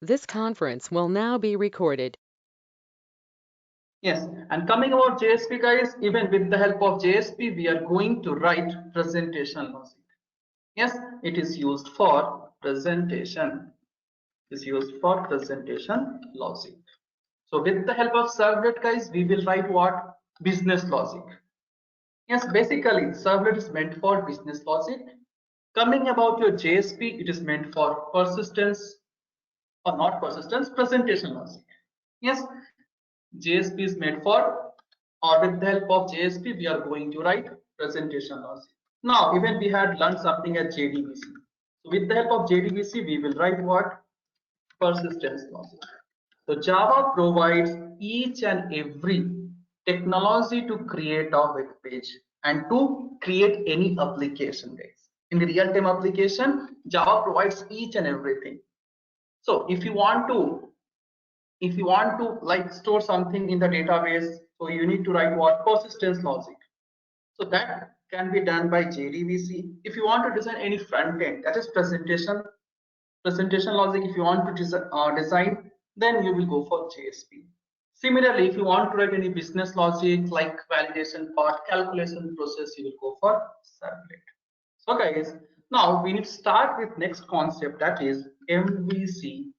This conference will now be recorded. Yes, and coming about JSP guys, even with the help of JSP, we are going to write presentation logic. Yes, it is used for presentation. It is used for presentation logic. So with the help of servlet guys, we will write what? Business logic. Yes, basically servlet is meant for business logic. Coming about your JSP, it is meant for persistence or not persistence, presentation logic. Yes, JSP is made for, or with the help of JSP, we are going to write presentation logic. Now, even we had learned something at JDBC. So with the help of JDBC, we will write what? Persistence logic. So Java provides each and every technology to create a web page and to create any application, guys. In the real-time application, Java provides each and everything. So if you want to like store something in the database, so you need to write what? Persistence logic. So that can be done by JDBC. If you want to design any front end, that is presentation logic. If you want to design, then you will go for JSP. Similarly, if you want to write any business logic like validation part, calculation process, you will go for servlet. So guys, now we need to start with next concept, that is MVC.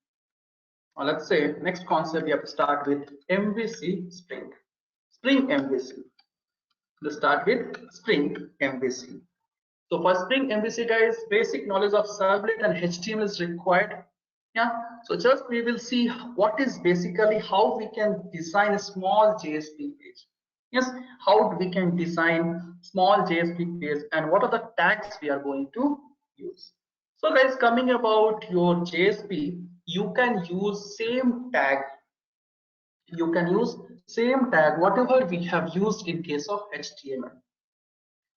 Let's say next concept we have to start with MVC Spring MVC. Let's start with Spring MVC. So for Spring MVC guys, basic knowledge of servlet and HTML is required. Yeah, so just we will see what is basically how we can design a small JSP page. Yes, how we can design small JSP page and what are the tags we are going to use. So guys, coming about your JSP, you can use same tag. You can use same tag whatever we have used in case of HTML.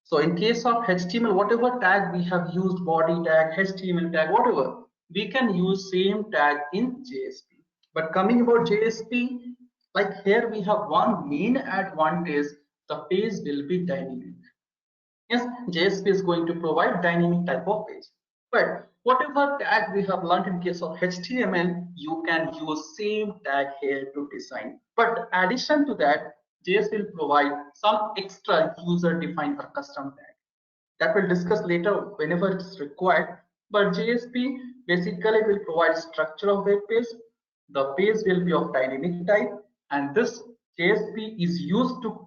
So in case of HTML, whatever tag we have used, body tag, HTML tag, whatever, we can use same tag in JSP. But coming about JSP, like here we have one main advantage, the page will be dynamic. Yes, JSP is going to provide dynamic type of page. But whatever tag we have learned in case of HTML, you can use same tag here to design. But addition to that, JS will provide some extra user-defined or custom tag. That we'll discuss later whenever it's required. But JSP basically will provide structure of web page. The page will be of dynamic type, and this JSP is used to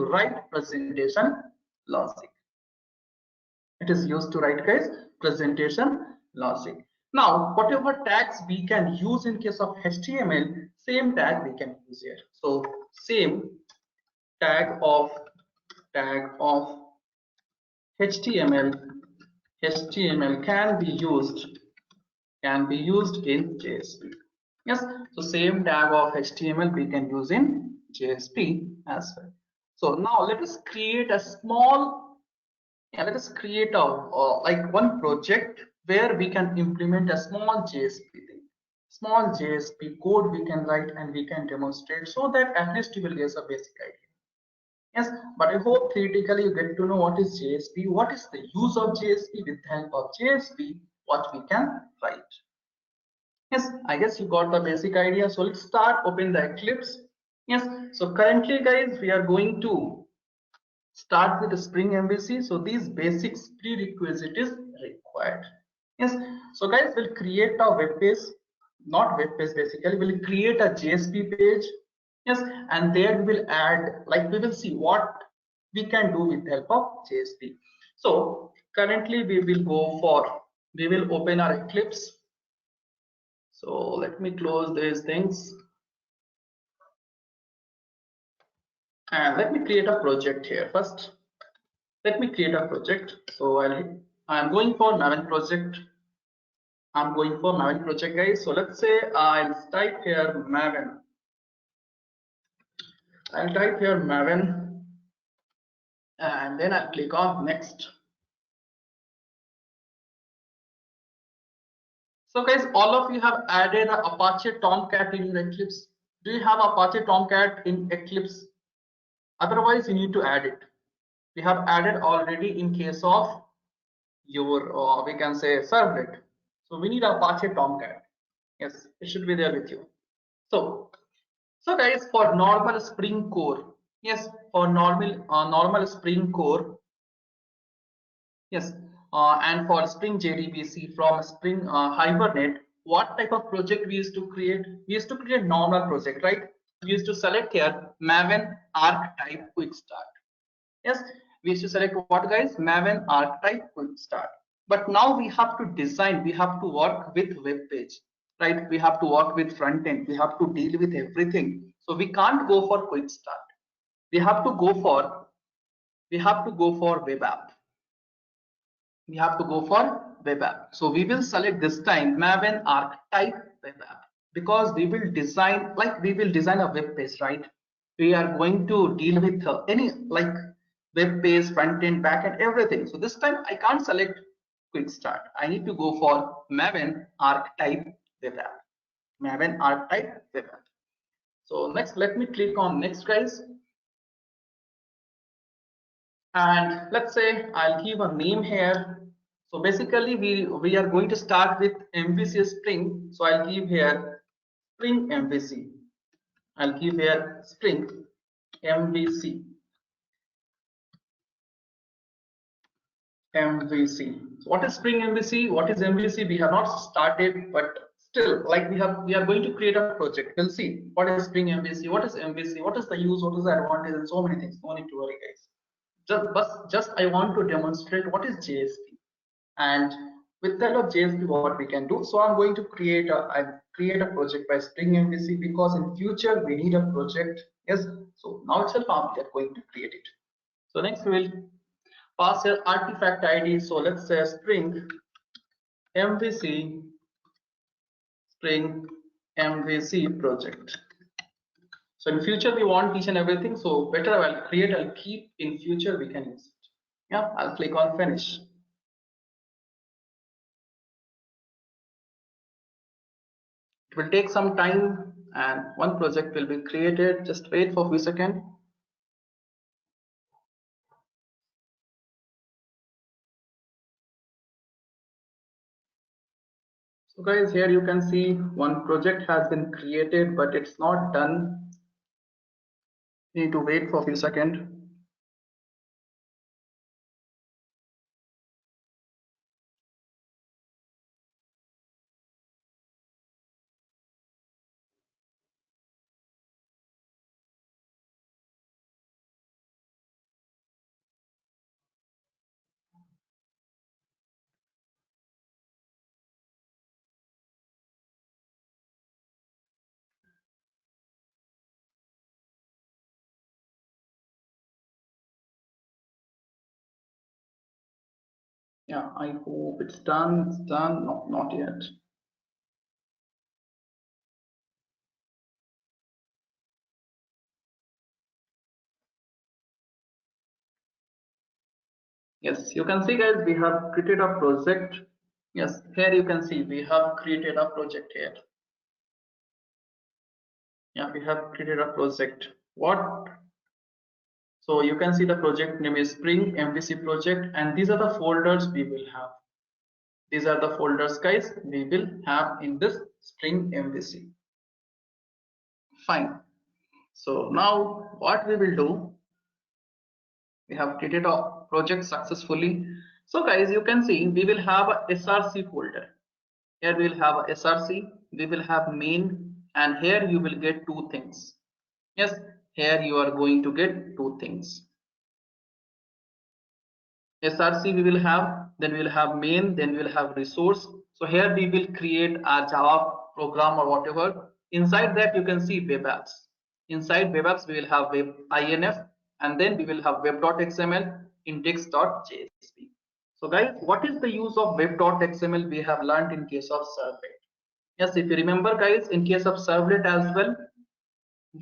write presentation logic. It is used to write guys presentation logic. Now whatever tags we can use in case of HTML, same tag we can use here. So same tag of HTML can be used in JSP. Yes, so same tag of HTML we can use in JSP as well. So now let us create a small, let us create a like one project where we can implement a small JSP thing. Small JSP code we can write and we can demonstrate so that at least you will get a basic idea. Yes, but I hope theoretically you get to know what is JSP, what is the use of JSP, with the help of JSP, what we can write. Yes, I guess you got the basic idea. So let's start, open the Eclipse. Yes, so currently guys, we are going to start with the Spring MVC. So these basics prerequisite is required. Yes, so guys, we'll create a web page, not web page basically, we'll create a JSP page. Yes, and there we will add, like we will see what we can do with the help of JSP. So currently we will open our Eclipse. So let me close these things and let me create a project here first. Let me create a project. So I'm going for Maven project. I'm going for Maven project guys. So let's say I'll type here Maven. I'll type here Maven and then I'll click on next. So guys, all of you have added an Apache Tomcat in your Eclipse. Do you have Apache Tomcat in Eclipse? Otherwise, you need to add it. We have added already in case of your, we can say servlet. So we need Apache Tomcat. Yes, it should be there with you. So guys, for normal Spring Core, yes, for normal Spring Core, yes, and for Spring JDBC from Spring Hibernate, what type of project we used to create? We used to create normal project, right? We used to select here Maven archetype quick start. Yes, we used to select what guys? Maven archetype quick start. But now we have to design, we have to work with web page, right? We have to work with front end, we have to deal with everything. So we can't go for quick start. We have to go for web app. We have to go for web app. So we will select this time Maven archetype web app because we will design a web page, right? We are going to deal with any like web page, front end, back end, everything. So this time I can't select quick start. I need to go for Maven archetype web app. Maven archetype web app. So next, let me click on next, guys. And let's say I'll give a name here. So basically we are going to start with MVC Spring. So I'll give here Spring MVC. I'll give here Spring MVC. So what is Spring MVC? What is MVC? We have not started, but still, like we are going to create a project. We'll see what is Spring MVC, what is MVC, what is the use, what is the advantage, and so many things. No need to worry, guys. Just I want to demonstrate what is JSP, and with the help of JSP what we can do. So I'm going to create a project by Spring MVC because in future we need a project. Yes, so now itself we are going to create it. So next we will pass your artifact ID. So let's say Spring MVC project. So in future we want each and everything. So better I'll keep in future we can use it. Yeah, I'll click on finish. It will take some time and one project will be created. Just wait for a few seconds. So guys, here you can see one project has been created, but it's not done. You need to wait for a few seconds. Yeah, I hope it's done. It's done. No, not yet. Yes, you can see guys, we have created a project. Yes, here you can see we have created a project here. Yeah, we have created a project. What? So you can see the project name is Spring MVC project, and these are the folders we will have. These are the folders, guys, we will have in this Spring MVC. Fine. So now what we will do, we have created a project successfully. So guys, you can see we will have a src folder. Here we will have a src, we will have main, and here you will get two things. Yes, here you are going to get two things. src we will have, then we will have main, then we will have resource. So here we will create a Java program or whatever. Inside that you can see web apps. Inside web apps we will have web inf, and then we will have web.xml, index.jsp. So guys, what is the use of web.xml we have learned in case of servlet? Yes, if you remember guys, in case of servlet as well,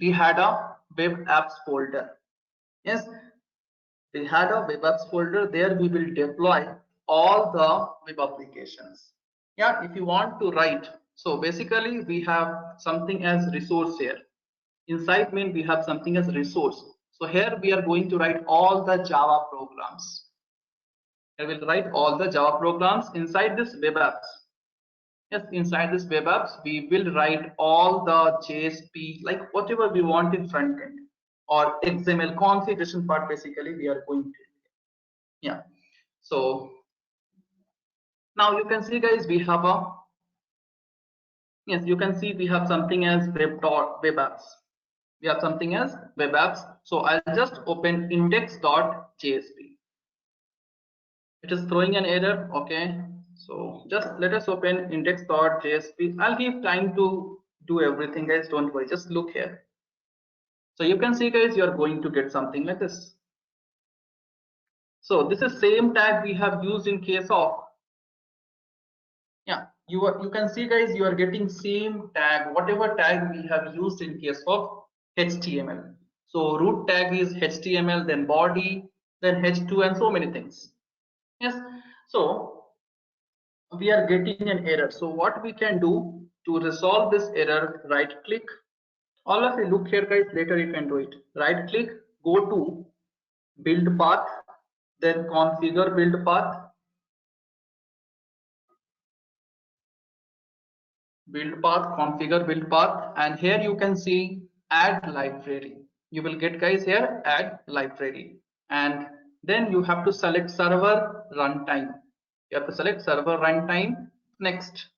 we had a web apps folder. Yes, we had a web apps folder. There we will deploy all the web applications. Yeah, if you want to write, so basically we have something as resource here. Inside main we have something as resource. So here we are going to write all the Java programs. I will write all the Java programs inside this web apps. Yes, inside this web apps, we will write all the JSP, like whatever we want in front end or XML configuration part, basically we are going to. Yeah. So now you can see guys, we have a, yes, you can see we have something as web apps. We have something as web apps. So I'll just open index.jsp. It is throwing an error. Okay. So just let us open index.jsp. I'll give time to do everything, guys. Don't worry. Just look here. So you can see, guys, you are going to get something like this. So this is same tag we have used in case of, yeah, you can see, guys, you are getting same tag, whatever tag we have used in case of HTML. So root tag is HTML, then body, then H2, and so many things. Yes. So we are getting an error. So what we can do to resolve this error, right click. All of you look here, guys, later you can do it. Right click, go to build path, then configure build path, configure build path, and here you can see add library. You will get, guys, here add library, and then you have to select server runtime. You have to select server runtime. Next,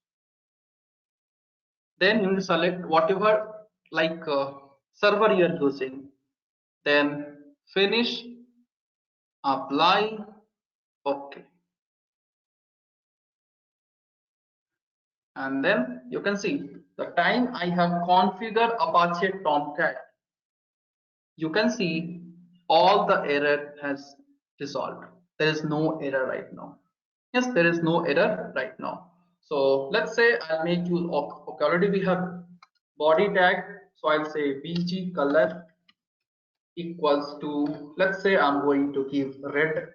then you will select whatever like server you are using. Then finish, apply, okay. And then you can see the time I have configured Apache Tomcat, you can see all the error has resolved. There is no error right now. Yes, there is no error right now. So let's say I'll make use of, okay, already we have body tag. So I'll say bg color equals to, let's say I'm going to give red.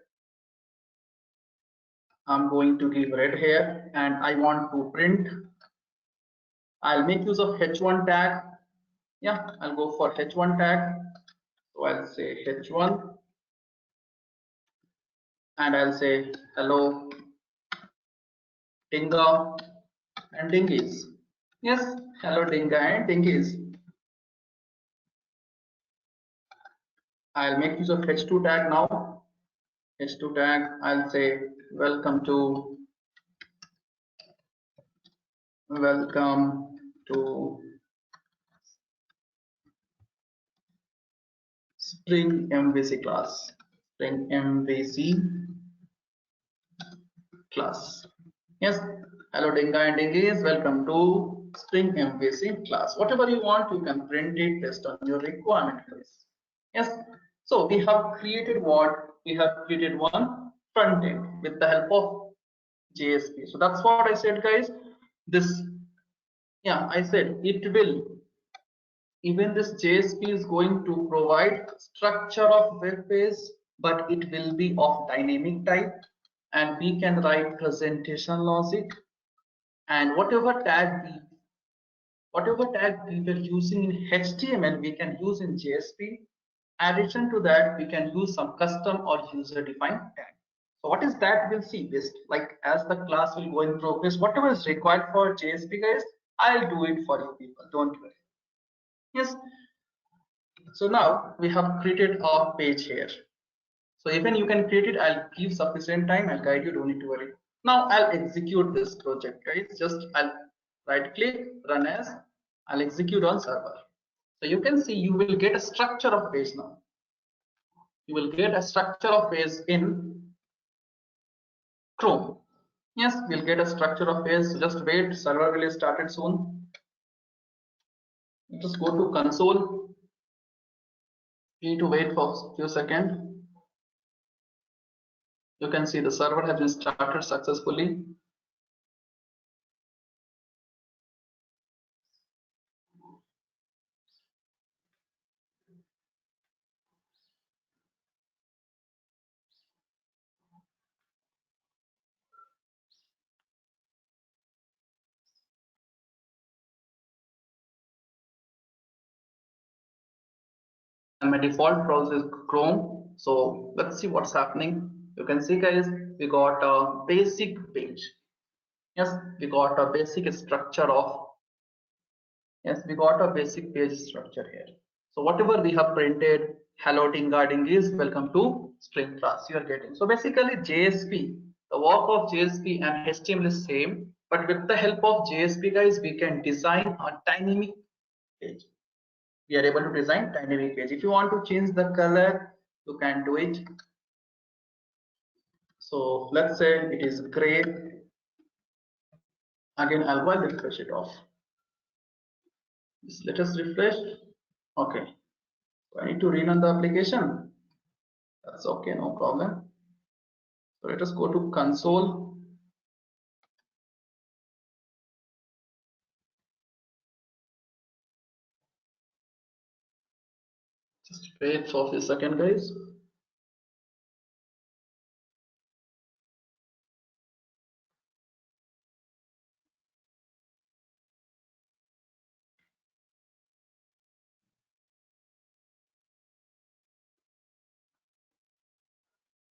I'm going to give red here, and I want to print. I'll make use of h1 tag. Yeah, I'll go for h1 tag. So I'll say h1, and I'll say hello Dinga and dingies. Yes, hello Dinga and dingies. I'll make use of h2 tag now. H2 tag, I'll say welcome to Spring MVC class. Spring MVC class. Yes, hello Dinga and dingies, welcome to Spring MVC class. Whatever you want, you can print it based on your requirement, guys. Yes, so we have created what? We have created one front end with the help of JSP. So that's what I said, guys. This, yeah, I said it will, even this JSP is going to provide structure of web page, but it will be of dynamic type, and we can write presentation logic, and whatever tag we were using in HTML, we can use in JSP. Addition to that, we can use some custom or user defined tag. So what is that? We'll see this, like as the class will go in progress, whatever is required for JSP, guys, I'll do it for you people, don't worry. Yes, so now we have created a page here. So even you can create it, I'll give sufficient time, I'll guide you, don't need to worry. Now I'll execute this project, guys. Just I'll right click, run as, I'll execute on server. So you can see you will get a structure of page now. You will get a structure of page in Chrome. Yes, we'll get a structure of page. So just wait, server will start it soon. Just go to console. You need to wait for a few seconds. You can see the server has been started successfully. And my default browser is Chrome. So let's see what's happening. You can see, guys, we got a basic page. Yes, we got a basic structure of, yes, we got a basic page structure here. So whatever we have printed, hello team guarding is welcome to spring class you are getting. So basically JSP, the work of JSP and HTML is same, but with the help of JSP guys, we can design a dynamic page. We are able to design dynamic page. If you want to change the color, you can do it. So let's say it is gray. Again, I'll go and refresh it off. Just let us refresh. Okay. So I need to rerun the application. That's okay, no problem. So let us go to console. Just wait for a second, guys.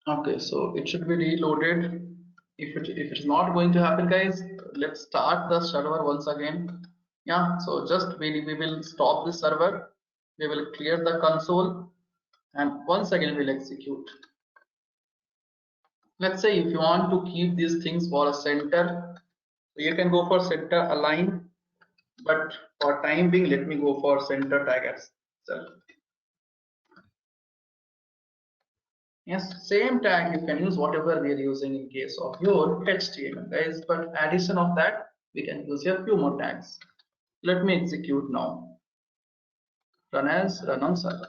Okay, so it should be reloaded. If it's not going to happen, guys, let's start the server once again. Yeah, so just we will stop the server. We will clear the console, and once again we'll execute. Let's say if you want to keep these things for a center, you can go for center align, but for time being, let me go for center tag itself. Yes, same tag you can use whatever we are using in case of your HTML, guys, but addition of that we can use a few more tags. Let me execute now. Run as run on server.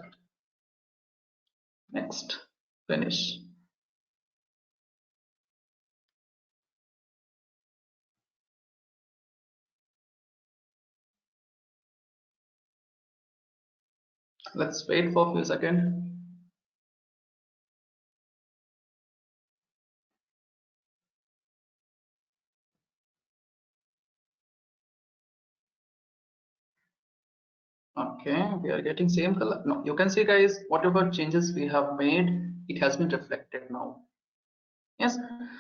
Next, finish. Let's wait for a few seconds. Okay, we are getting same color. No, you can see, guys, whatever changes we have made, it has been reflected now. Yes.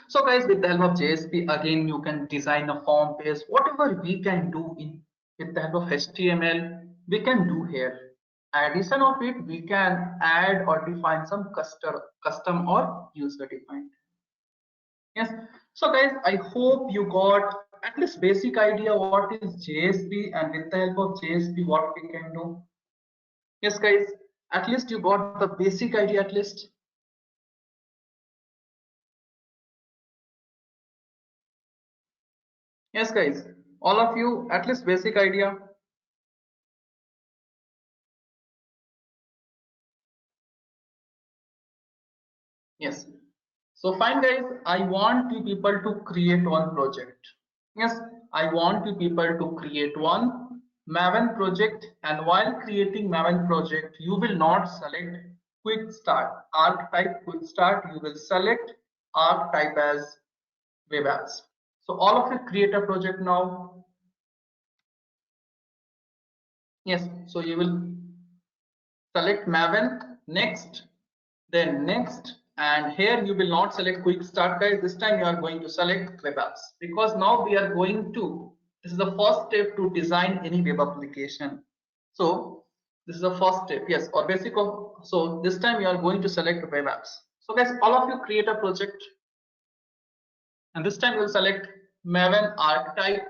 So guys, with the help of JSP, again, you can design a form page, whatever we can do in with the help of HTML, we can do here. Addition of it, we can add or define some custom or user defined. Yes. So guys, I hope you got at least basic idea what is JSP, and with the help of JSP, what we can do. Yes, guys, at least you got the basic idea at least. Yes, guys, all of you at least basic idea. Yes. So fine, guys, I want you people to create one project. Yes, I want you people to create one Maven project, and while creating Maven project, you will not select quick start, archetype quick start, you will select archetype as web apps. So all of you create a project now. Yes, so you will select Maven, next, then next, and here you will not select quick start, guys. This time you are going to select web apps, because now we are going to, this is the first step to design any web application. So this is the first step, yes, or basic of, so this time you are going to select web apps. So guys, all of you create a project, and this time you will select Maven archetype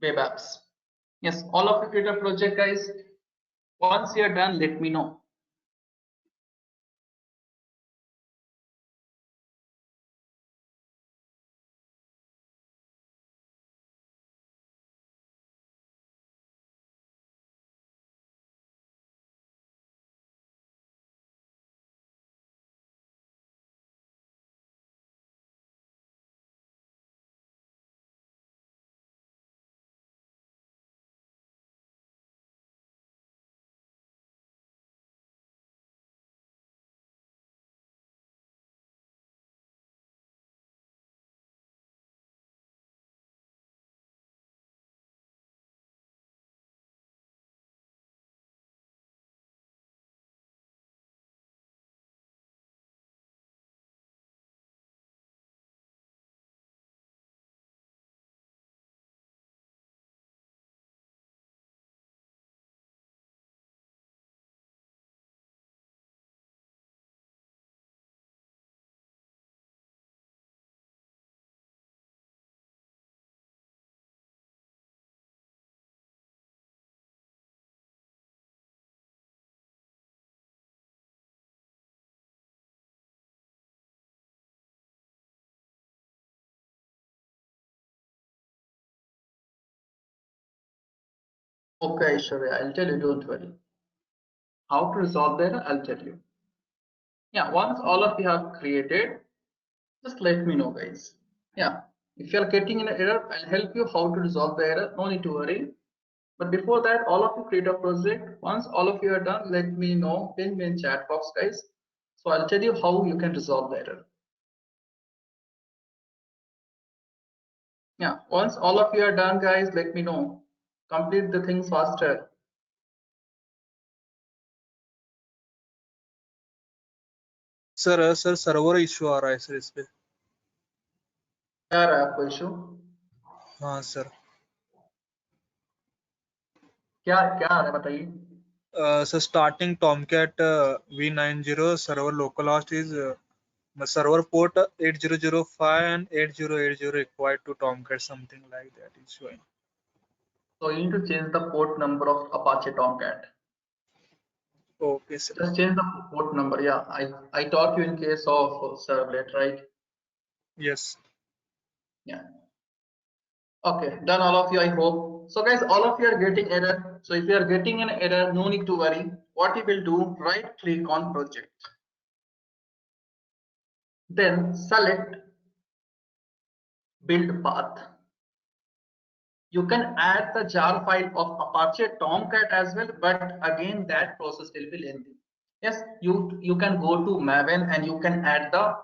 web apps. Yes, all of you create a project, guys. Once you are done, let me know. Okay, sure. I'll tell you, don't worry. How to resolve the error, I'll tell you. Yeah, once all of you have created, just let me know, guys. Yeah, if you are getting an error, I'll help you how to resolve the error. No need to worry. But before that, all of you create a project. Once all of you are done, let me know. Pin me in chat box, guys. So I'll tell you how you can resolve the error. Yeah, once all of you are done, guys, let me know. Complete the things faster. Sir server issue आ रहा है sir इस पे। क्या रहा है आपको issue? हाँ सर। क्या क्या आ रहा है बताइए। Sir starting Tomcat v90 server local host is server port 8005 and 8080 required to tomcat, something like that is showing. So you need to change the port number of Apache Tomcat. Okay sir. Just change the port number. Yeah, I taught you in case of servlet, right? Yes. Yeah. Okay, done all of you, I hope. So guys, all of you are getting error. So if you are getting an error, no need to worry. What you will do, right click on project. Then select build path. You can add the jar file of Apache Tomcat as well, but again that process will be lengthy. Yes, you can go to Maven and you can add the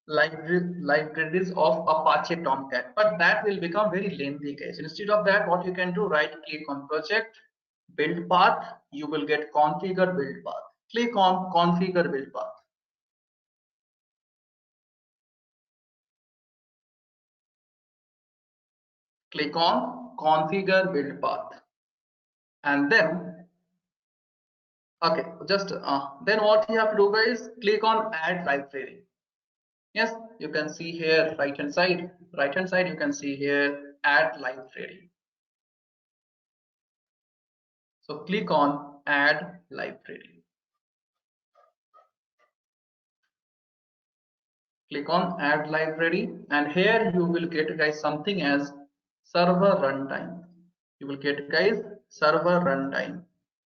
libraries of Apache Tomcat, but that will become very lengthy, guys. Instead of that, what you can do, right click on project, build path, you will get configure build path. Click on configure build path. Click on configure build path, and then okay, just then what you have to do, guys, click on add library. Yes, you can see here right hand side you can see here add library. So click on add library. Click on add library, and here you will get, guys, something as server runtime. You will get, guys, server runtime.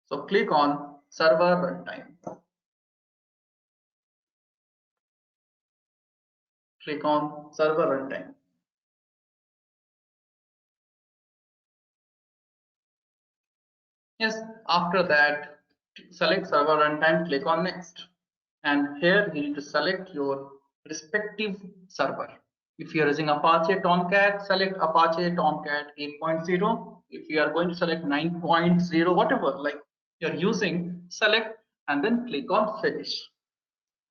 So click on server runtime. Click on server runtime. Yes, after that, select server runtime, click on next. And here you need to select your respective server. If you are using Apache Tomcat, select Apache Tomcat 8.0. If you are going to select 9.0, whatever like you're using, select and then click on finish.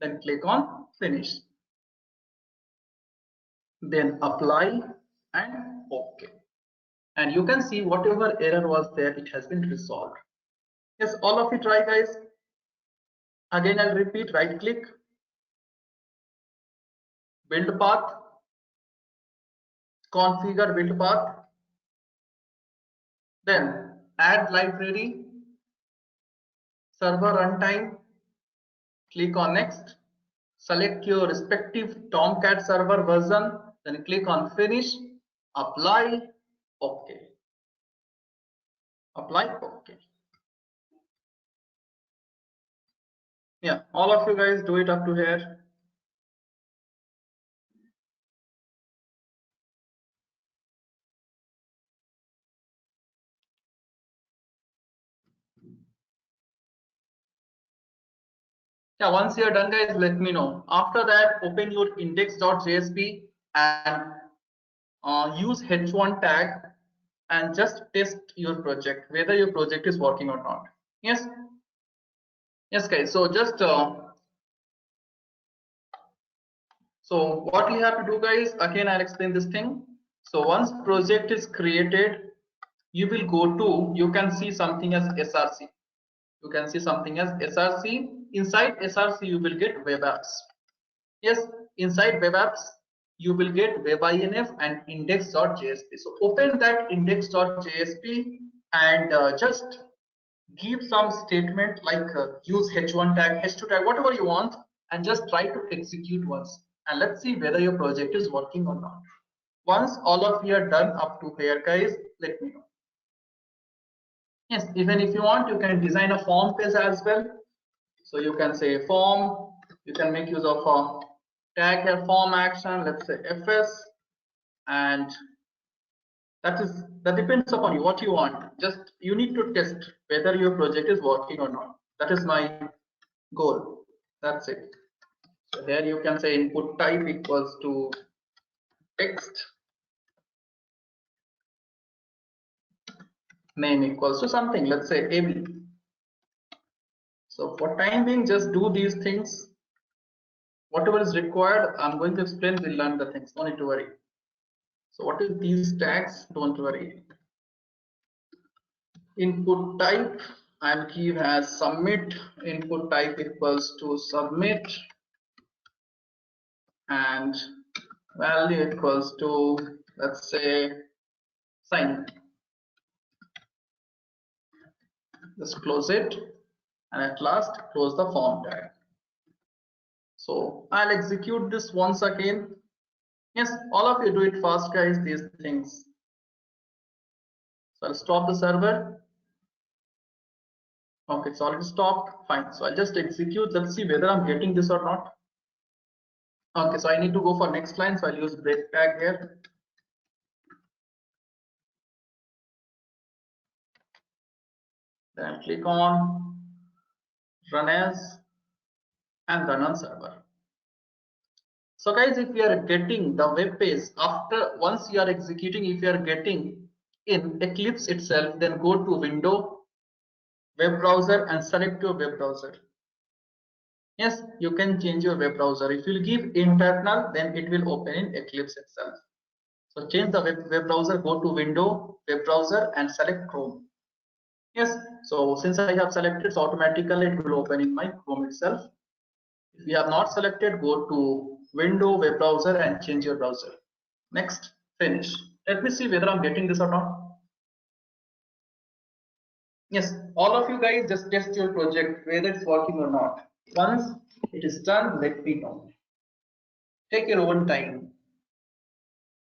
Then click on finish. Then apply and OK. And you can see whatever error was there, it has been resolved. Yes, all of you try, guys. Again, I'll repeat, right click, build path, configure build path, then add library, server runtime, click on next, select your respective Tomcat server version, then click on finish, apply, OK. Apply, OK. Yeah, all of you guys do it up to here. Yeah, once you're done, guys, let me know. After that, open your index.jsp and use h1 tag and just test your project, whether your project is working or not. Yes, yes, guys. So just so what you have to do, guys, again I'll explain this thing. So once project is created, you will go to, you can see something as src. You can see something as src. Inside src you will get web apps. Yes, inside web apps you will get webinf and index.jsp. So open that index.jsp and just give some statement like use h1 tag, h2 tag, whatever you want, and just try to execute once, and let's see whether your project is working or not. Once all of you are done up to here, guys, let me know. Yes, even if you want, you can design a form page as well. So you can say form, you can make use of a tag here, form action, let's say fs, and that depends upon you what you want. Just you need to test whether your project is working or not. That is my goal. That's it. So here you can say input type equals to text, name equals to something, let's say AB. So for time being, just do these things. Whatever is required, I'm going to explain. We'll learn the things. No need to worry. So what is these tags? Don't worry. Input type, I'll give as submit. Input type equals to submit, and value equals to, let's say, sign. Just close it, and at last close the form tag. So I'll execute this once again. Yes, all of you do it fast, guys, these things. So I'll stop the server. Okay, it's already stopped. Fine. So I'll just execute. Let's see whether I'm getting this or not. Okay, so I need to go for next line. So I'll use break tag here. Then click on run as and run on server. So guys, if you are getting the web page after once you are executing, if you are getting in Eclipse itself, then go to Window, web browser, and select your web browser. Yes, you can change your web browser. If you give internal, then it will open in Eclipse itself. So change the web browser, go to Window, web browser, and select Chrome. Yes, so since I have selected, so automatically it will open in my Chrome itself. If you have not selected, go to Window, web browser, and change your browser. Next, finish. Let me see whether I'm getting this or not. Yes, all of you guys just test your project whether it's working or not. Once it is done, let me know. Take your own time.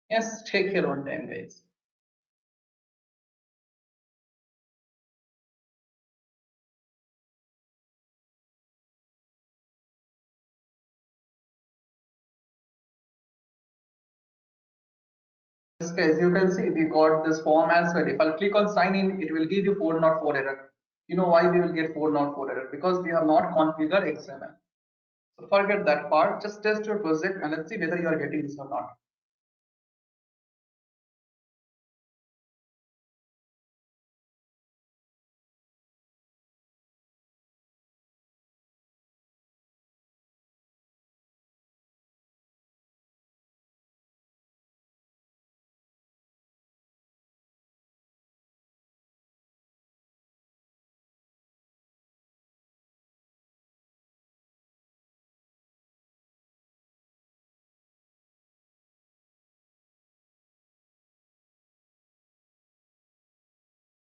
Yes, take your own time, guys. Yes, guys, you can see we got this form as well. If I'll click on sign in, it will give you 404 error. You know why we will get 404 error? Because we have not configured XML. So forget that part. Just test your project and let's see whether you are getting this or not.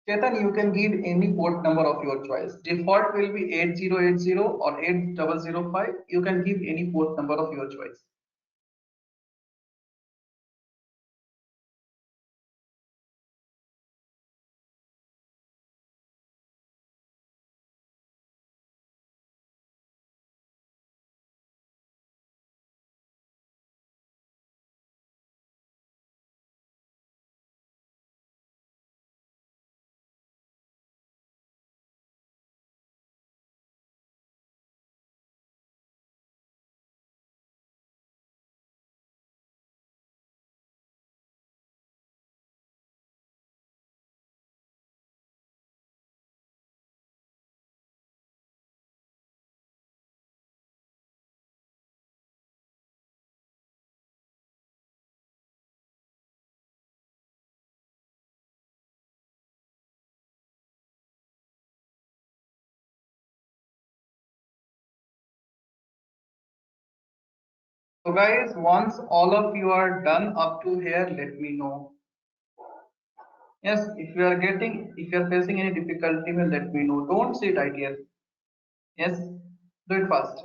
Chetan, you can give any port number of your choice. Default will be 8080 or 8005. You can give any port number of your choice. So guys, once all of you are done up to here, let me know. Yes, if you are facing any difficulty, well, let me know. Don't sit idle. Yes, do it fast.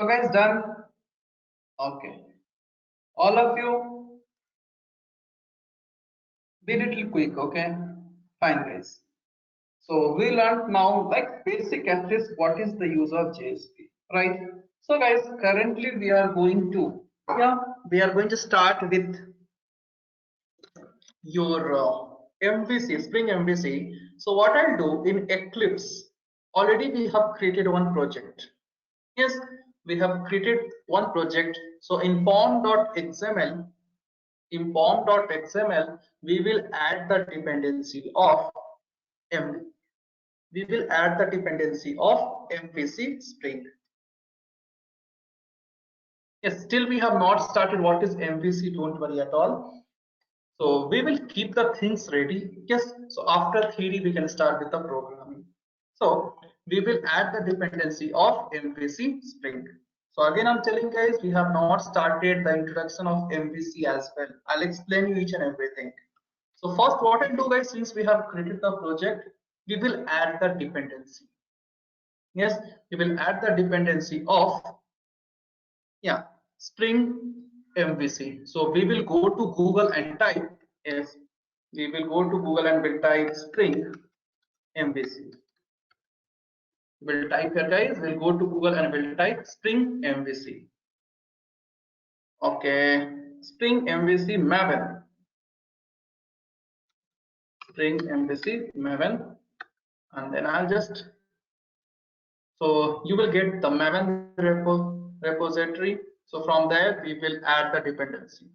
So guys, done? Okay. All of you, be little quick, okay? Fine, guys. So we learned now like basic at least what is the use of JSP, right? So guys, currently we are going to, we are going to start with your MVC, Spring MVC. So what I'll do in Eclipse, already we have created one project. Yes, we have created one project. So in pom.xml, we will add the dependency of MVC Spring. Yes, still we have not started what is MVC, don't worry at all. So we will keep the things ready. Yes, so after 3D we can start with the programming. So we will add the dependency of MVC Spring. So again I'm telling guys, we have not started the introduction of MVC as well. I'll explain you each and everything. So first what I'll do guys, since we have created the project, we will add the dependency. Yes, we will add the dependency of Spring MVC. So we will go to Google and type, yes, we will go to Google and will type Spring MVC. We'll type here guys, we'll go to Google and we'll type Spring MVC. Okay, Spring MVC Maven. Spring MVC Maven, and then I'll just, so you will get the Maven repository. So from there we will add the dependency.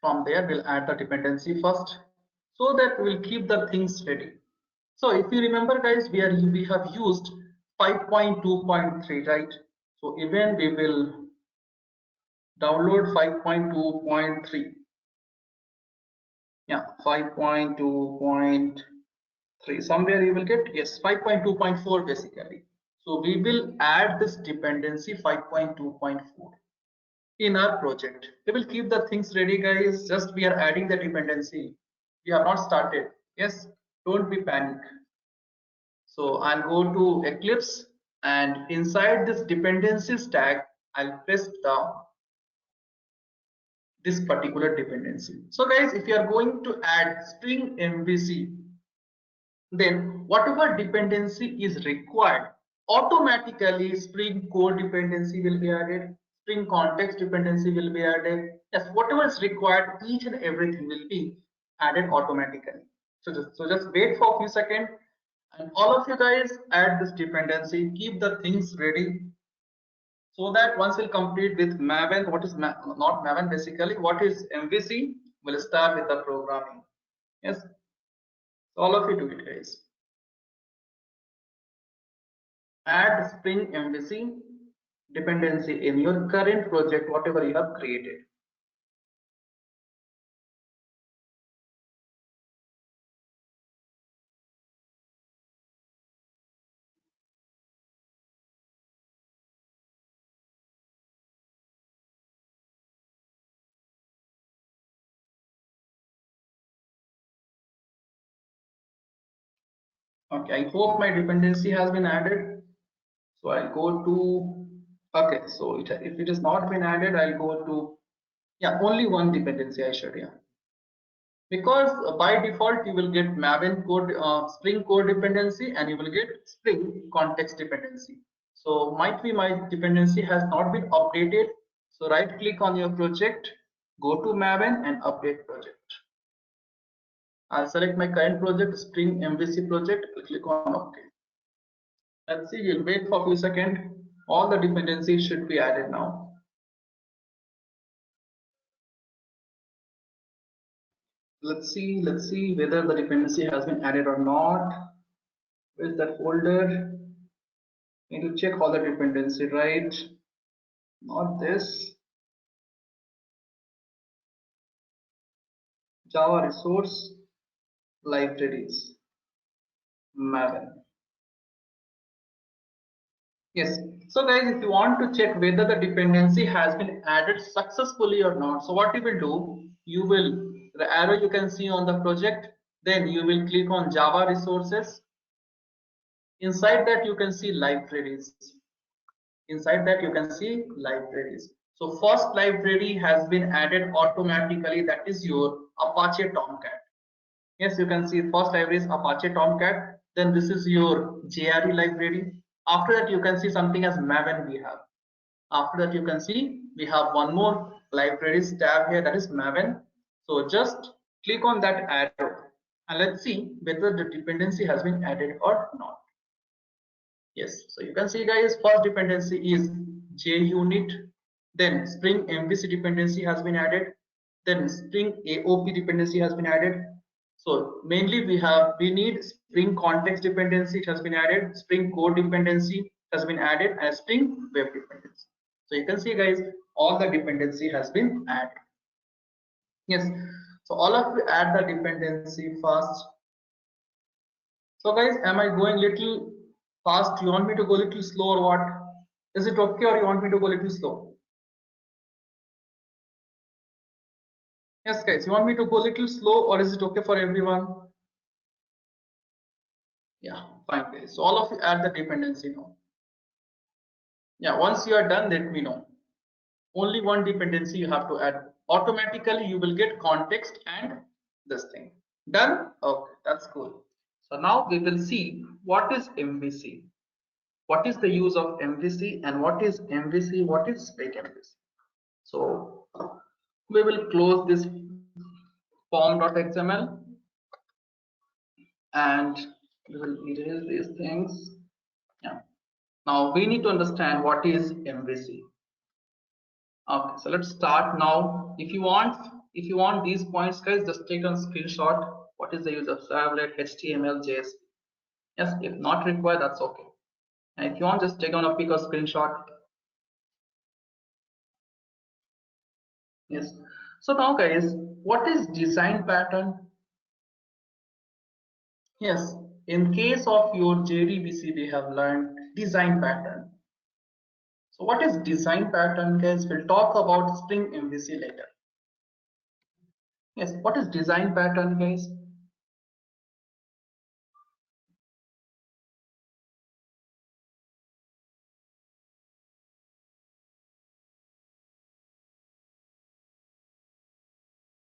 From there we'll add the dependency first, so that we'll keep the things ready. So if you remember guys, we have used 5.2.3, right? So even we will download 5.2.3. Yeah, 5.2.3. Somewhere you will get, yes, 5.2.4 basically. So we will add this dependency 5.2.4 in our project. We will keep the things ready guys, just we are adding the dependency. We have not started. Yes, don't be panic. So I'll go to Eclipse, and inside this dependencies tag I'll press this particular dependency. So guys, if you are going to add Spring MVC, then whatever dependency is required, automatically Spring core dependency will be added, Spring context dependency will be added. Yes, whatever is required, each and everything will be added automatically. So just wait for a few seconds, and all of you guys add this dependency, keep the things ready, so that once we'll complete with Maven, what is not Maven basically, what is MVC, we'll start with the programming. Yes, all of you do it guys. Add Spring MVC dependency in your current project, whatever you have created. Okay, I hope my dependency has been added. So I'll go to, okay, so if it has not been added, I'll go to, only one dependency I should, because by default you will get Maven code, Spring core dependency, and you will get Spring context dependency. So might be my dependency has not been updated. So right click on your project, go to Maven and update project. I'll select my current project, Spring MVC project, I'll click on OK. Let's see, we'll wait for a few seconds. All the dependencies should be added now. Let's see whether the dependency has been added or not. Where's that folder? Need to check all the dependency, right? Not this. Java resource libraries. Maven. Yes. So guys, if you want to check whether the dependency has been added successfully or not, so what you will do, you will, the arrow you can see on the project, then you will click on Java resources. Inside that you can see libraries. Inside that you can see libraries. So first library has been added automatically, that is your Apache Tomcat. Yes, you can see first library is Apache Tomcat. Then this is your JRE library. After that you can see something as Maven we have. After that you can see we have one more libraries tab here, that is Maven. So just click on that arrow and let's see whether the dependency has been added or not. Yes, so you can see guys, first dependency is JUnit, then Spring MVC dependency has been added, then Spring AOP dependency has been added. So mainly we need Spring context dependency, it has been added, Spring core dependency has been added, and Spring web dependency. So you can see guys, all the dependency has been added. Yes, so all of you add the dependency first. So guys, am I going little fast? You want me to go little slow or what? Is it okay or you want me to go little slow? Yes guys, you want me to go little slow or is it okay for everyone? Yeah, fine guys. So all of you add the dependency now. Yeah, once you are done, let me know. Only one dependency you have to add. Automatically you will get context and this thing. Done? Okay, that's cool. So now we will see what is MVC. What is the use of MVC and what is MVC? What is Spec MVC? So we will close this form.xml and we will erase these things. Yeah. Now we need to understand what is MVC. Okay, so let's start now. If you want these points, guys, just take a screenshot. What is the use of servlet, HTML, JS? Yes, if not required, that's okay. And if you want, just take on a pick a screenshot. Yes. So now, guys, what is design pattern? Yes, in case of your JDBC, we have learned design pattern. So what is design pattern, guys? We'll talk about Spring MVC later. Yes, what is design pattern, guys?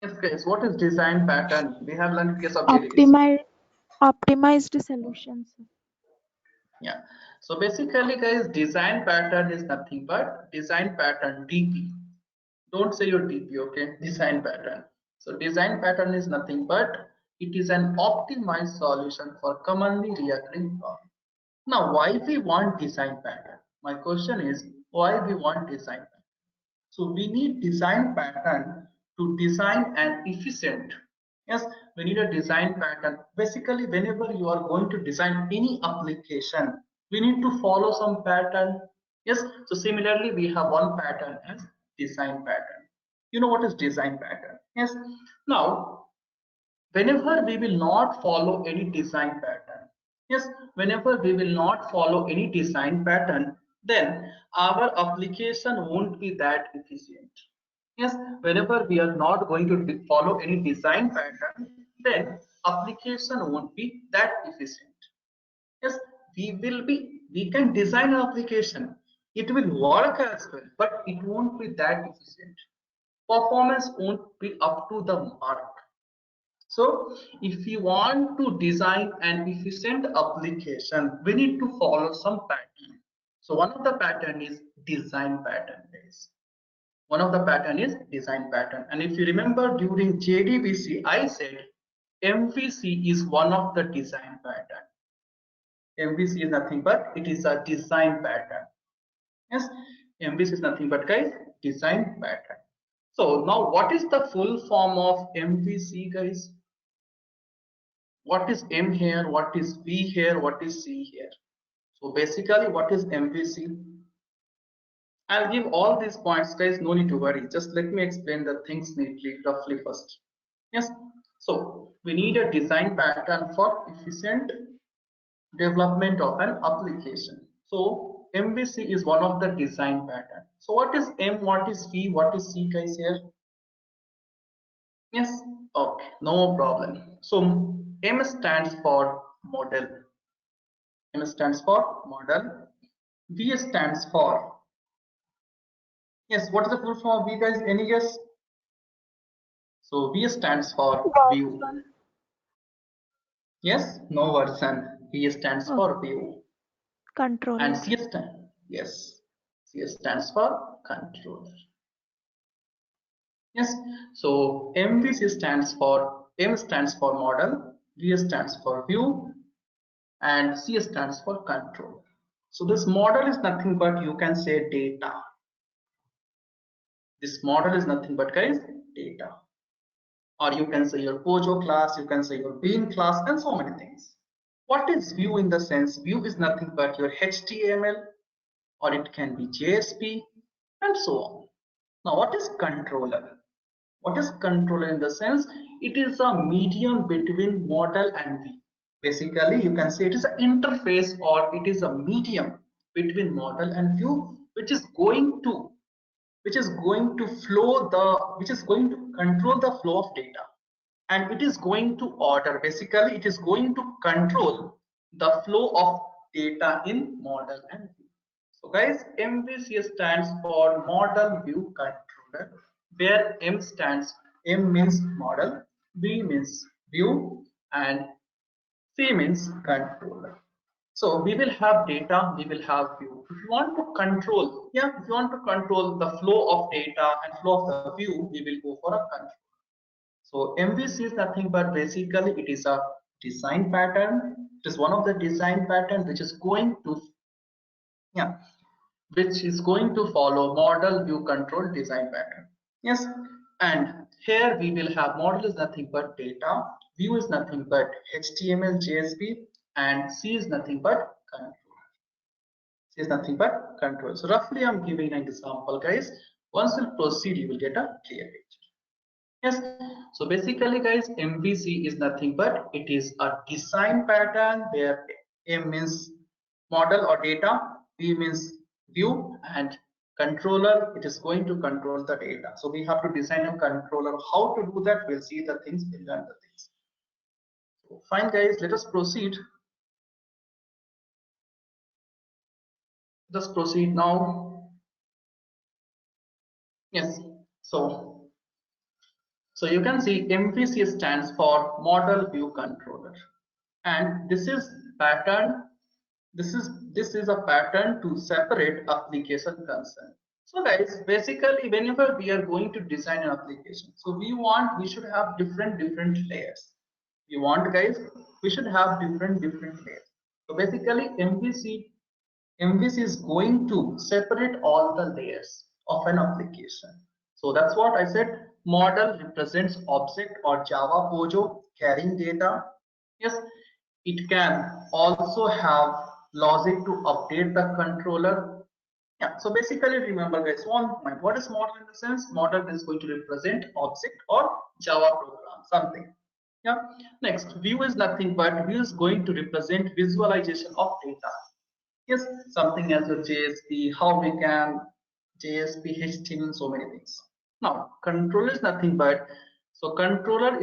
Yes, guys, what is design pattern? We have learned in case of JDBC. Optimized solutions. Yeah. So basically, guys, design pattern is nothing but design pattern DP. Don't say your DP, okay? Design pattern. So design pattern is nothing but it is an optimized solution for commonly recurring problem. Now, why we want design pattern? My question is why we want design pattern? So we need design pattern to design an efficient. Yes, we need a design pattern. Basically, whenever you are going to design any application, we need to follow some pattern. Yes, so similarly, we have one pattern as design pattern. You know what is design pattern? Yes. Now, whenever we will not follow any design pattern, yes, whenever we will not follow any design pattern, then our application won't be that efficient. Yes, whenever we are not going to follow any design pattern, then application won't be that efficient. Yes, we can design an application, it will work as well, but it won't be that efficient. Performance won't be up to the mark. So if you want to design an efficient application, we need to follow some pattern. So one of the pattern is design pattern, guys. One of the pattern is design pattern. And if you remember during JDBC, I said MVC is one of the design pattern. MVC is nothing but it is a design pattern. Yes, MVC is nothing but, guys, design pattern. So now what is the full form of MVC, guys? What is M here? What is V here? What is C here? So basically, what is MVC? I'll give all these points, guys, no need to worry. Just let me explain the things neatly, roughly first. Yes, so we need a design pattern for efficient development of an application. So MVC is one of the design pattern. So what is M, what is V, what is C, guys, here? Yes, okay, no problem. So M stands for model. M stands for model. V stands for, yes, what is the full form of V, guys? Any guess? So V stands for view. Version. Yes, no version. V stands Oh, for view. And controller. C stands, yes, C stands for controller. Yes, so MVC stands for, M stands for model, V stands for view, and C stands for controller. So this model is nothing but, you can say, data. This model is nothing but, guys, data. Or you can say your Pojo class, you can say your Bean class, and so many things. What is view in the sense? View is nothing but your HTML, or it can be JSP, and so on. Now, what is controller? What is controller in the sense? It is a medium between model and view. Basically, you can say it is an interface, or it is a medium between model and view, which is going to control the flow of data, and it is going to order. Basically, it is going to control the flow of data in model and view. So guys, MVC stands for model view controller, where M means model, V means view, and C means controller. So we will have data, we will have view. If you want to control, if you want to control the flow of data and flow of the view, we will go for a controller. So MVC is nothing but basically it is a design pattern. It is one of the design patterns which is going to follow model view control design pattern. Yes, and here we will have model is nothing but data, view is nothing but HTML, JSP, and C is nothing but control. C is nothing but control. So roughly I'm giving an example, guys. Once we proceed, you will get a clear picture. Yes, so basically, guys, MVC is nothing but it is a design pattern where M means model or data, V means view, and controller, it is going to control the data. So we have to design a controller. How to do that? We'll see the things, we'll learn the things. So fine, guys, let us proceed. Let's proceed now. Yes, so you can see MVC stands for model view controller, and this is pattern. This is a pattern to separate application concern. So guys, basically whenever we are going to design an application, so we should have different layers. We should have different layers. So basically MVC is going to separate all the layers of an application. So that's what I said. Model represents object or Java Pojo carrying data. Yes, it can also have logic to update the controller. Yeah, so basically remember, guys, one point. What is model in the sense? Model is going to represent object or Java program, something. Yeah. Next, view is nothing but view is going to represent visualization of data. Yes, something as your JSP, how we can JSP, HTML, so many things. Now, controller is nothing but, so controller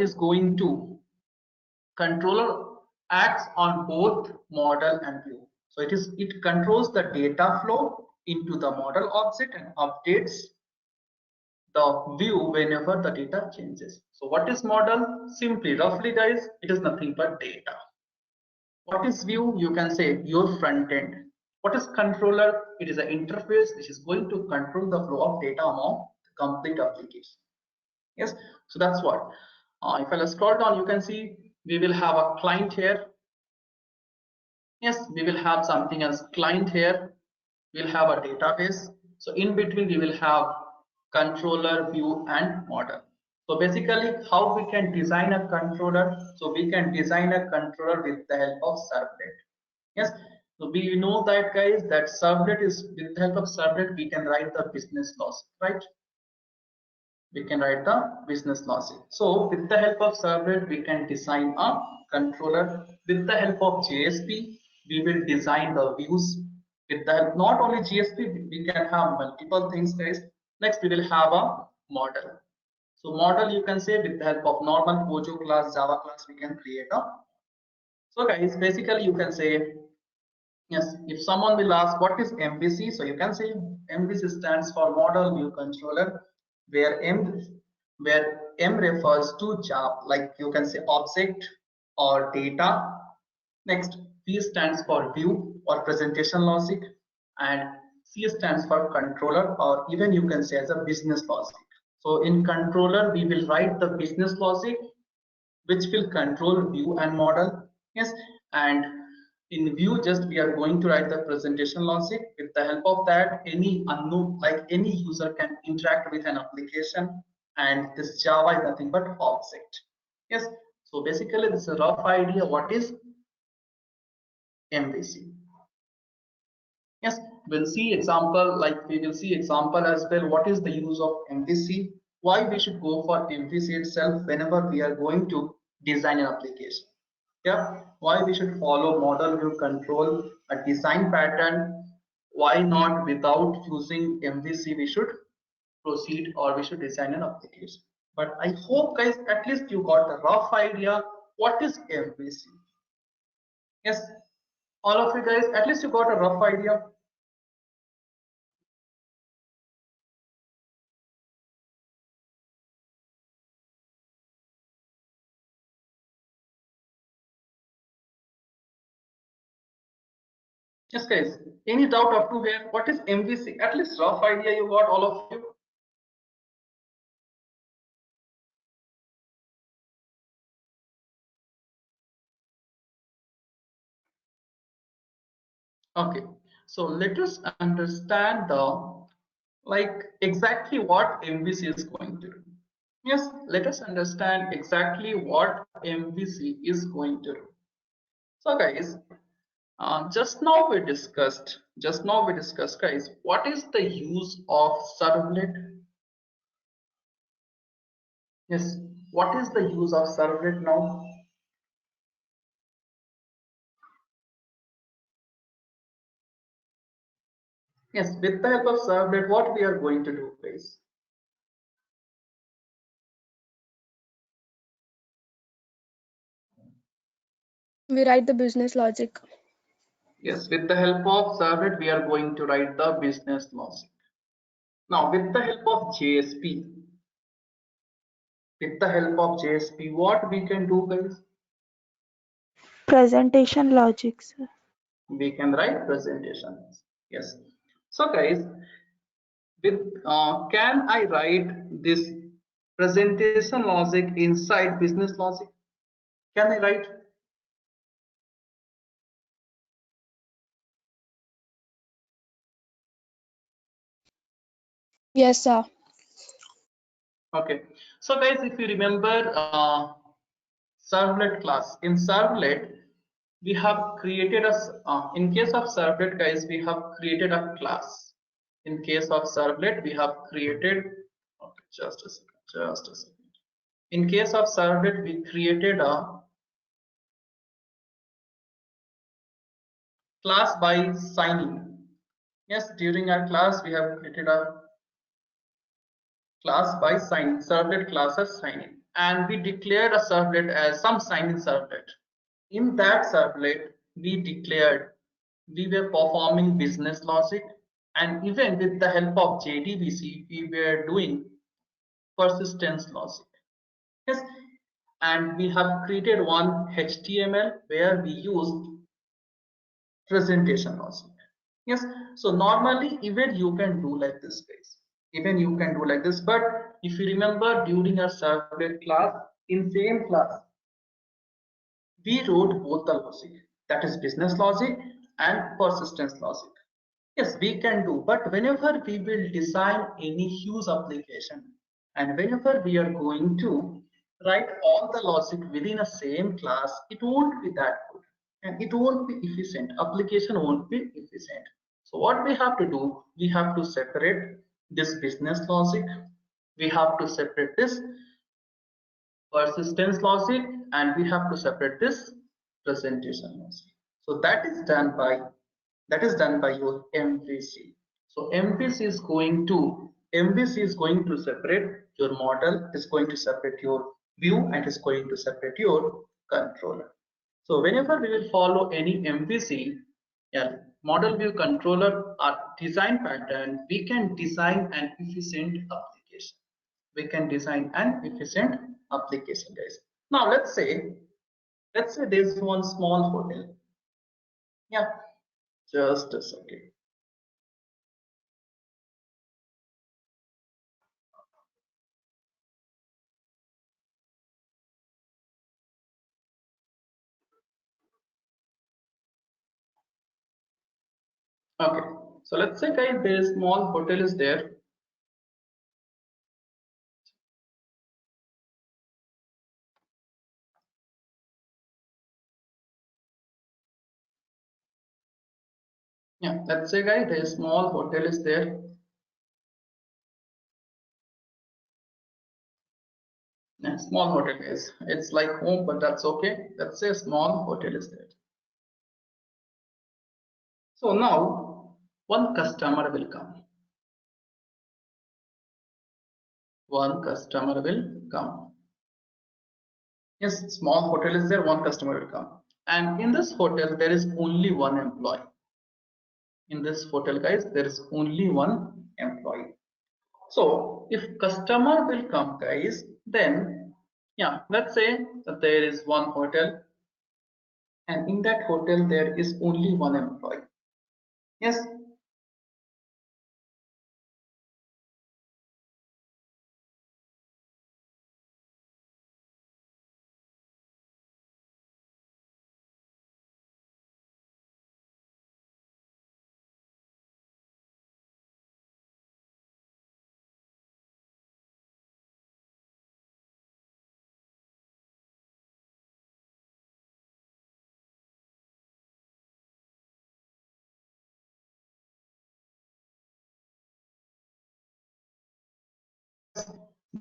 acts on both model and view. So it controls the data flow into the model object and updates the view whenever the data changes. So what is model? Simply, roughly, guys, it is nothing but data. What is view? You can say your front end. What is controller? It is an interface which is going to control the flow of data among the complete application. Yes, so that's what. If I scroll down, you can see we will have a client here. Yes, we will have something as client here. We'll have a database. So in between, we will have controller, view, and model. So basically, how we can design a controller? So we can design a controller with the help of servlet. Yes, so we know that, guys, that servlet is, with the help of servlet, we can write the business logic, right? We can write the business logic. So with the help of servlet, we can design a controller. With the help of JSP, we will design the views. With the help, not only JSP, we can have multiple things, guys. Next, we will have a model. So model, you can say, with the help of normal Pojo class, Java class, we can create a. So guys, basically you can say Yes, if someone will ask what is MVC, so you can say MVC stands for Model View Controller, where M refers to job, like you can say object or data. Next, V stands for view or presentation logic, and C stands for controller, or even you can say as a business logic. So in controller, we will write the business logic which will control view and model. Yes, and in view just we are going to write the presentation logic. With the help of that, any unknown, like any user can interact with an application, and this Java is nothing but object. Yes, so basically this is a rough idea what is MVC. Yes, we'll see example, like we will see example as well. What is the use of MVC? Why we should go for MVC itself whenever we are going to design an application? Yeah, why we should follow model view control, a design pattern? Why not without using MVC we should proceed or we should design an application? But I hope guys at least you got a rough idea what is MVC. Yes, all of you guys at least you got a rough idea. Yes, guys. Any doubt up to here? What is MVC? At least rough idea you got, all of you. Okay. So let us understand the like exactly what MVC is going to do. Yes, let us understand exactly what MVC is going to do. So guys, just now we discussed guys, what is the use of servlet? Yes, what is the use of servlet now? Yes, with the help of servlet, what we are going to do guys? We write the business logic. Yes, with the help of servlet, we are going to write the business logic. Now, with the help of JSP, what we can do, guys? Presentation logic, sir. We can write presentations. Yes. So, guys, with can I write this presentation logic inside business logic? Can I write? Yes, sir. Okay. So, guys, if you remember servlet class, in servlet we have created a in case of servlet guys we have created a class. In case of servlet we have created, okay, just a second. In case of servlet we created a class by signing. Yes, during our class we have created a class by signing, servlet class as signing, and we declared a servlet as some sign in servlet. In that servlet, we declared we were performing business logic, and even with the help of JDBC, we were doing persistence logic. Yes, and we have created one HTML where we used presentation logic. Yes, so normally even you can do like this, guys. Even you can do like this, but if you remember during our servlet class, in same class, we wrote both the logic, that is business logic and persistence logic. Yes, we can do, but whenever we will design any huge application and whenever we are going to write all the logic within a same class, it won't be that good and it won't be efficient. Application won't be efficient. So what we have to do, we have to separate this business logic, we have to separate this persistence logic, and we have to separate this presentation logic. So that is done by your MVC. So MVC is going to separate your model, is going to separate your view, and is going to separate your controller. So whenever we will follow any MVC, Yeah, model view controller are design pattern. We can design an efficient application. We can design an efficient application, guys. Now let's say there's one small hotel. Yeah, just a second. Okay, so let's say guys, there is small hotel is there. Yeah, let's say guys, there is small hotel is there. Yeah, small hotel is. It's like home, but that's okay. Let's say a small hotel is there. So now one customer will come. One customer will come. Yes, small hotel is there, one customer will come. And in this hotel, there is only one employee. In this hotel, guys, there is only one employee. So if customer will come, guys, then yeah, let's say that there is one hotel, and in that hotel there is only one employee. Yes.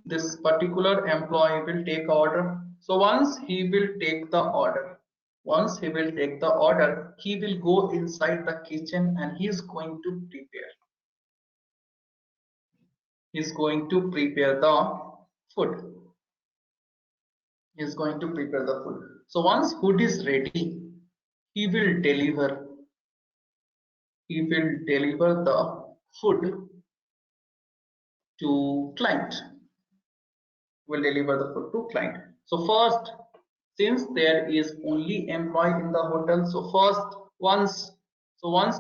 This particular employee will take order. So once he will take the order, he will go inside the kitchen and he is going to prepare. He's going to prepare the food. He's going to prepare the food. So once food is ready, he will deliver. He will deliver the food to client. Will deliver the food to client. So first, since there is only employee in the hotel, so first once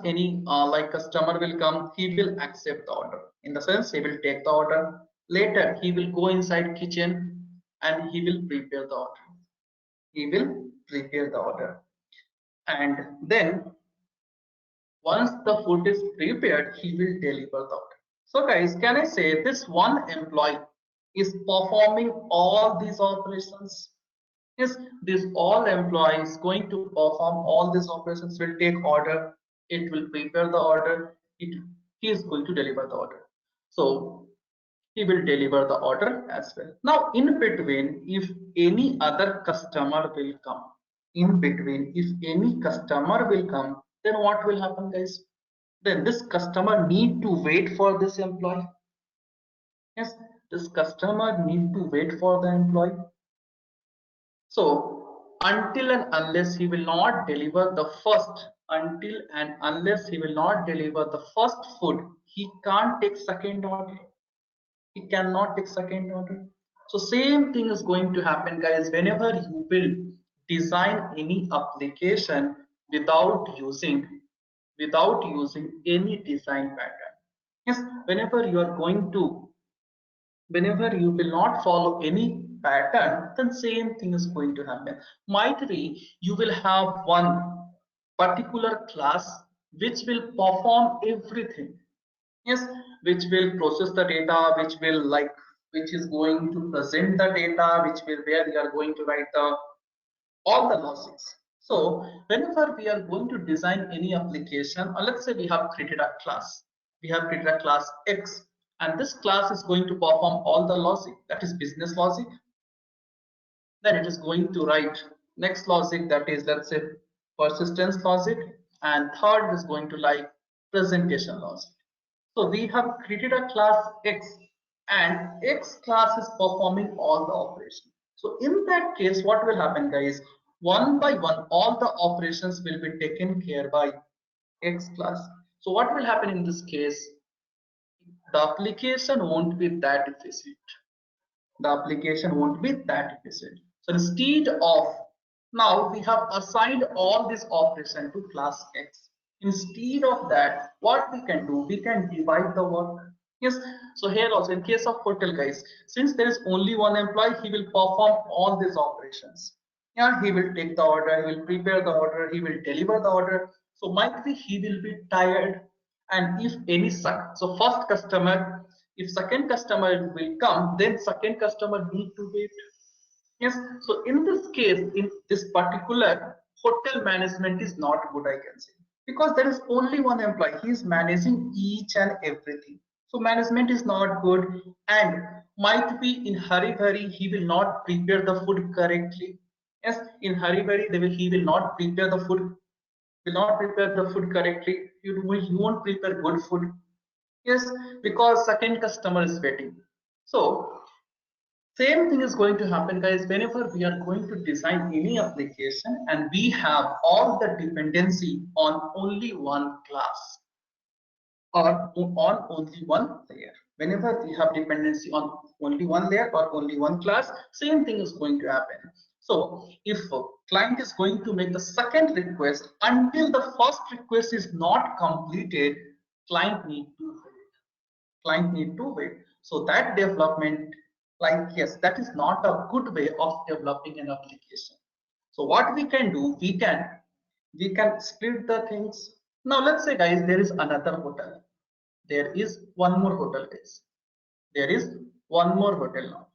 any like customer will come, he will accept the order. In the sense, he will take the order. Later, he will go inside kitchen and he will prepare the order. He will prepare the order, and then once the food is prepared, he will deliver the order. So guys, can I say this one employee is performing all these operations? Yes, this all employees going to perform all these operations, will take order, it will prepare the order, he is going to deliver the order. So he will deliver the order as well. Now in between, if any other customer will come, then what will happen, guys? Then this customer need to wait for this employee. Yes, this customer need to wait for the employee. So until and unless he will not deliver the first food, he can't take second order. He cannot take second order. So same thing is going to happen, guys, whenever you will design any application without using any design pattern. Yes, whenever you will not follow any pattern, then same thing is going to happen. Might be you will have one particular class which will perform everything. Yes, which will process the data, which is going to present the data, where you are going to write all the logics. So whenever we are going to design any application, or let's say we have created a class, X, and this class is going to perform all the logic, that is business logic. Then it is going to write next logic, that is, let's say, persistence logic, and third is going to like presentation logic. So we have created a class X, and X class is performing all the operations. So in that case, what will happen, guys? One by one, all the operations will be taken care by X class. So what will happen in this case? The application won't be that efficient. The application won't be that efficient. So instead of, now we have assigned all this operation to class X. Instead of that, what we can do, we can divide the work. Yes, so here also in case of hotel guys, since there is only one employee, he will perform all these operations. Yeah, he will take the order, he will prepare the order, he will deliver the order. So might be he will be tired, and if any so first customer, if second customer will come, then second customer need to wait. Yes, so in this case, in this particular hotel management is not good, I can say, because there is only one employee, he is managing each and everything. So management is not good, and might be in hurry he will not prepare the food correctly. Yes, in hurry he will not prepare the food, correctly. You won't prepare good food. Yes, because second customer is waiting. So same thing is going to happen guys whenever we are going to design any application and we have all the dependency on only one class or on only one layer. Whenever we have dependency on only one layer or only one class, same thing is going to happen. So if a client is going to make the second request, until the first request is not completed, client need to wait. So that development, like, yes, that is not a good way of developing an application. So what we can do, we can split the things. Now let's say guys, there is another hotel. There is one more hotel guys. There is one more hotel now.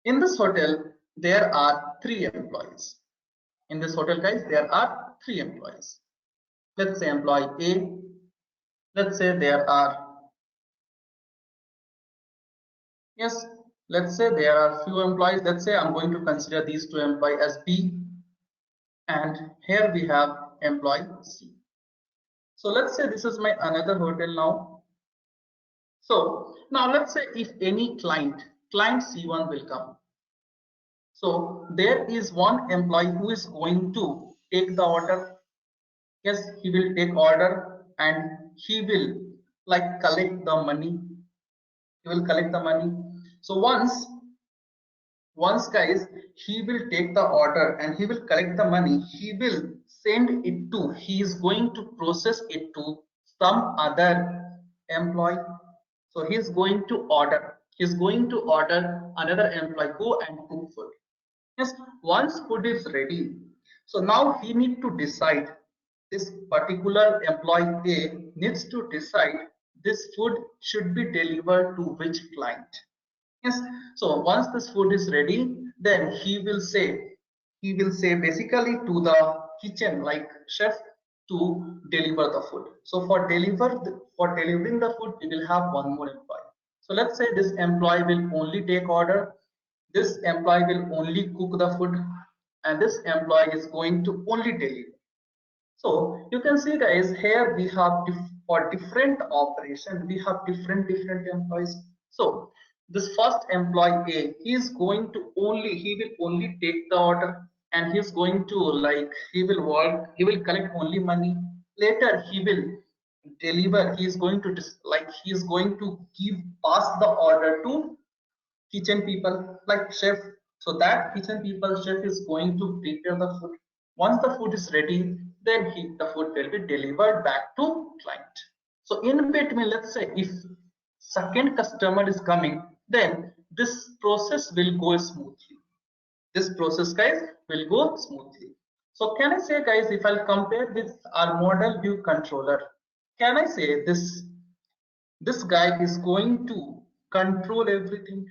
In this hotel, there are 3 employees. In this hotel guys, there are 3 employees. Let's say employee A. Let's say there are, yes, let's say there are few employees. Let's say I'm going to consider these 2 employees as B, and here we have employee C. So let's say this is my another hotel now. So now let's say if any client C1 will come. So there is one employee who is going to take the order. Yes, he will take order and he will like collect the money. He will collect the money. So once guys, he will take the order and he will collect the money, he will send it to, he is going to process it to some other employee. So he is going to order another employee go and cook food. Yes, once food is ready, so now he need to decide, this particular employee A needs to decide this food should be delivered to which client. Yes, so once this food is ready, then he will say basically to the kitchen like chef to deliver the food. So for delivering the food, we will have one more employee. So let's say this employee will only take order, this employee will only cook the food, and this employee is going to only deliver. So you can see guys, here we have for different operations we have different employees. So this first employee A, he will only take the order, and he's going to like, he will work, he will collect only money. Later he will deliver, he is going to pass the order to kitchen people like chef. So that kitchen people, chef is going to prepare the food. Once the food is ready, then the food will be delivered back to client. So in between, let's say if second customer is coming, then this process will go smoothly. This process guys will go smoothly. So can I say guys, if I'll compare with our model view controller, can I say this guy is going to control everything?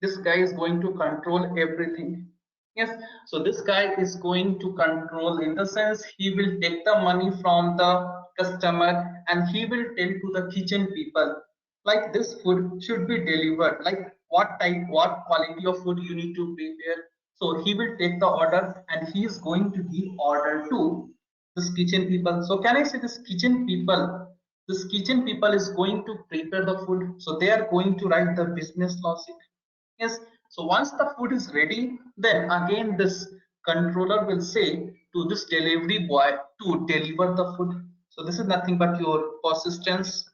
This guy is going to control everything. Yes, so this guy is going to control, in the sense he will take the money from the customer and he will tell to the kitchen people like this food should be delivered, like what quality of food you need to prepare. So he will take the order and he is going to give order to this kitchen people. So can I say this kitchen people is going to prepare the food, so they are going to write the business logic. Yes, so once the food is ready, then again this controller will say to this delivery boy to deliver the food. So this is nothing but your persistence,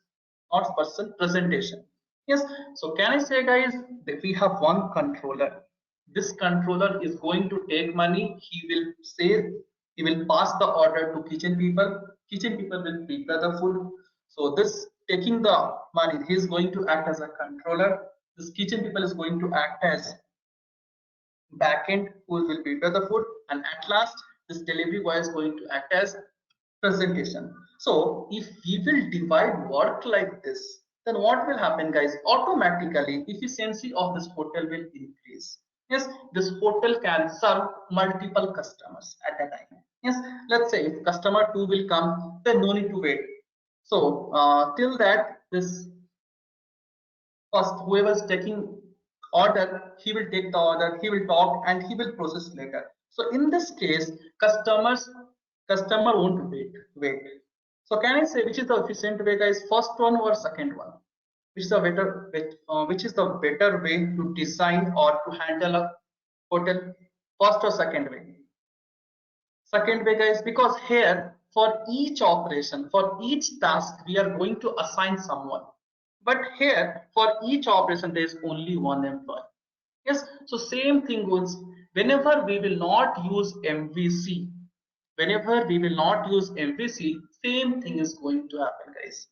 not presentation. Yes, so can I say guys that we have one controller. This controller is going to take money. He will say, he will pass the order to kitchen people. Kitchen people will prepare the food. So this taking the money, he is going to act as a controller. This kitchen people is going to act as backend who will prepare the food, and at last this delivery boy is going to act as presentation. So if we will divide work like this, then what will happen guys? Automatically efficiency of this hotel will increase. Yes, this hotel can serve multiple customers at a time. Yes, let's say if customer 2 will come, then no need to wait. So till that, this first whoever is taking order, he will take the order, he will talk, and he will process later. So in this case, customer won't wait. So can I say which is the efficient way guys? First one or second one? Which is the better way to design or to handle a hotel? First or second way? Second way guys, because here for each operation, for each task, we are going to assign someone. But here for each operation there is only one employee. Yes, so same thing goes whenever we will not use MVC. Whenever we will not use MVC, same thing is going to happen guys.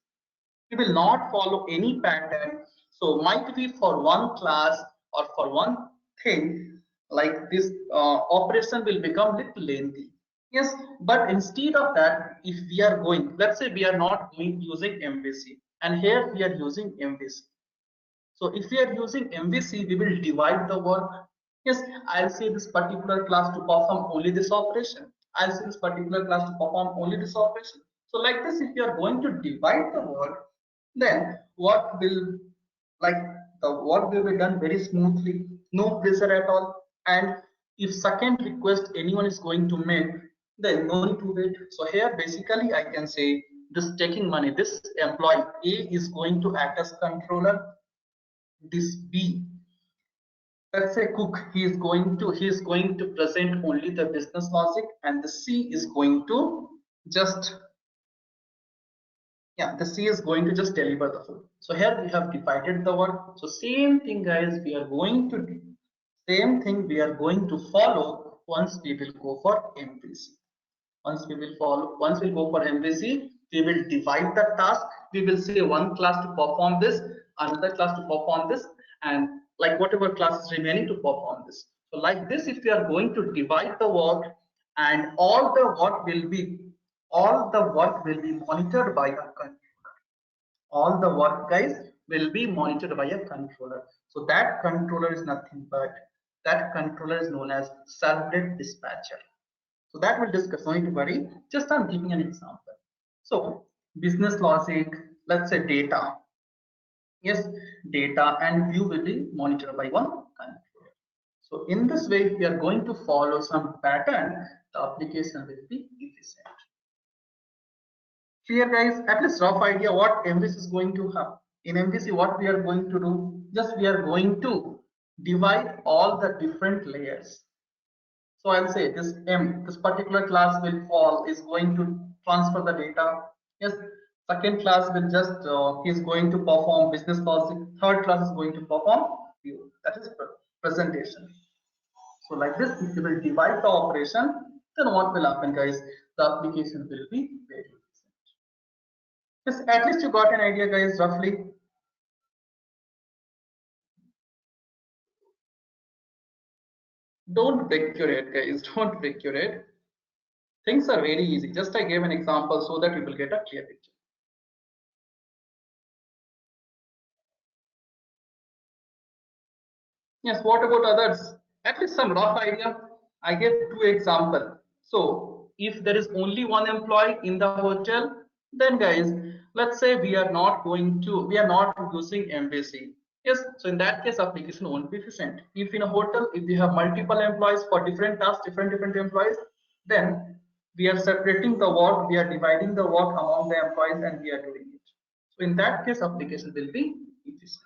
We will not follow any pattern. So might be for one class or for one thing, like this operation will become little lengthy. Yes, but instead of that, if we are going, let's say we are not using MVC, and here we are using MVC. So if we are using MVC, we will divide the work. Yes, I'll say this particular class to perform only this operation. I'll say this particular class to perform only this operation. So like this, if you are going to divide the work, then what will, like, the work will be done very smoothly, no pressure at all. And if second request anyone is going to make, then no need to wait. So here basically I can say this taking money, this employee A is going to act as controller. This B, let's say cook, he is going to present only the business logic, and the C is going to just, yeah, the C is going to just deliver the food. So here we have divided the work. So same thing guys, we are going to do same thing we are going to follow once we will go for MVC. Once we will go for MVC, we will divide the task. We will say one class to perform this, another class to perform this, and like whatever class is remaining to perform this. So like this, if we are going to divide the work, and all the work will be monitored by a controller. All the work guys will be monitored by a controller. So that controller is nothing but, that controller is known as servlet dispatcher. So that we'll discuss, no need to worry. Just I'm giving an example. So business logic, let's say data. Yes, data and view will be monitored by one controller. So in this way, if we are going to follow some pattern, the application will be efficient. Clear guys, at least rough idea what MVC is going to have. In MVC, what we are going to do, just we are going to divide all the different layers. So I'll say this this particular class is going to transfer the data. Yes, second class will just is going to perform business logic. Third class is going to perform view. That is presentation. So like this, if you will divide the operation, then what will happen, guys? The application will be very efficient. Yes, at least you got an idea, guys, roughly. Don't break your head, guys. Don't break your head. Things are very easy. Just I gave an example so that you will get a clear picture. Yes, what about others? At least some rough idea. I gave two examples. So if there is only one employee in the hotel, then guys, let's say we are not using MVC. Yes, so in that case, application won't be efficient. If in a hotel, if we have multiple employees for different tasks, different employees, then we are separating the work, we are dividing the work among the employees, and we are doing it. So in that case, application will be efficient.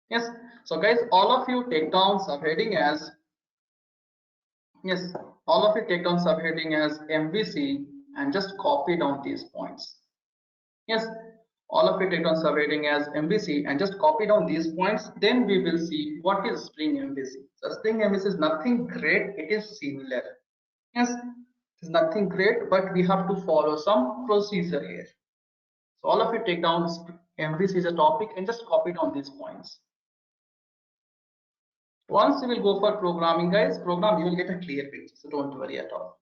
Yes. So guys, all of you take down subheading as all of you take down subheading as MVC and just copy down these points. Yes, all of you take down subheading as MVC and just copy down these points. Then we will see what is string MVC. So string MVC is nothing great. It is similar. Yes, it is nothing great, but we have to follow some procedure here. So all of you take down MVC is a topic and just copy down these points. Once you will go for programming, guys, program, you will get a clear picture. So don't worry at all.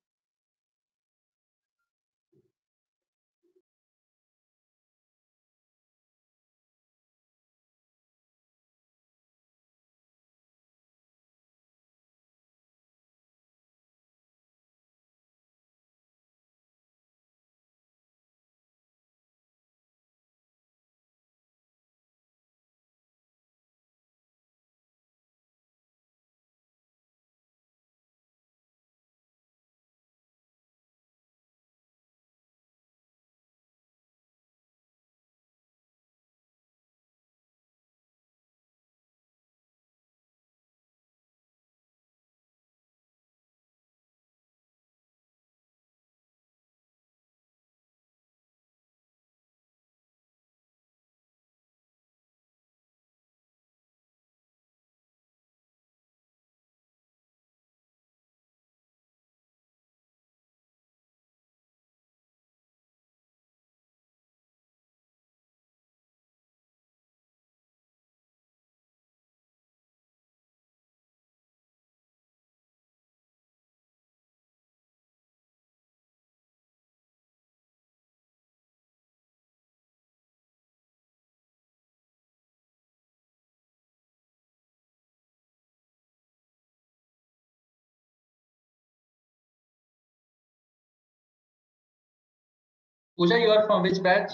Pooja, you are from which batch?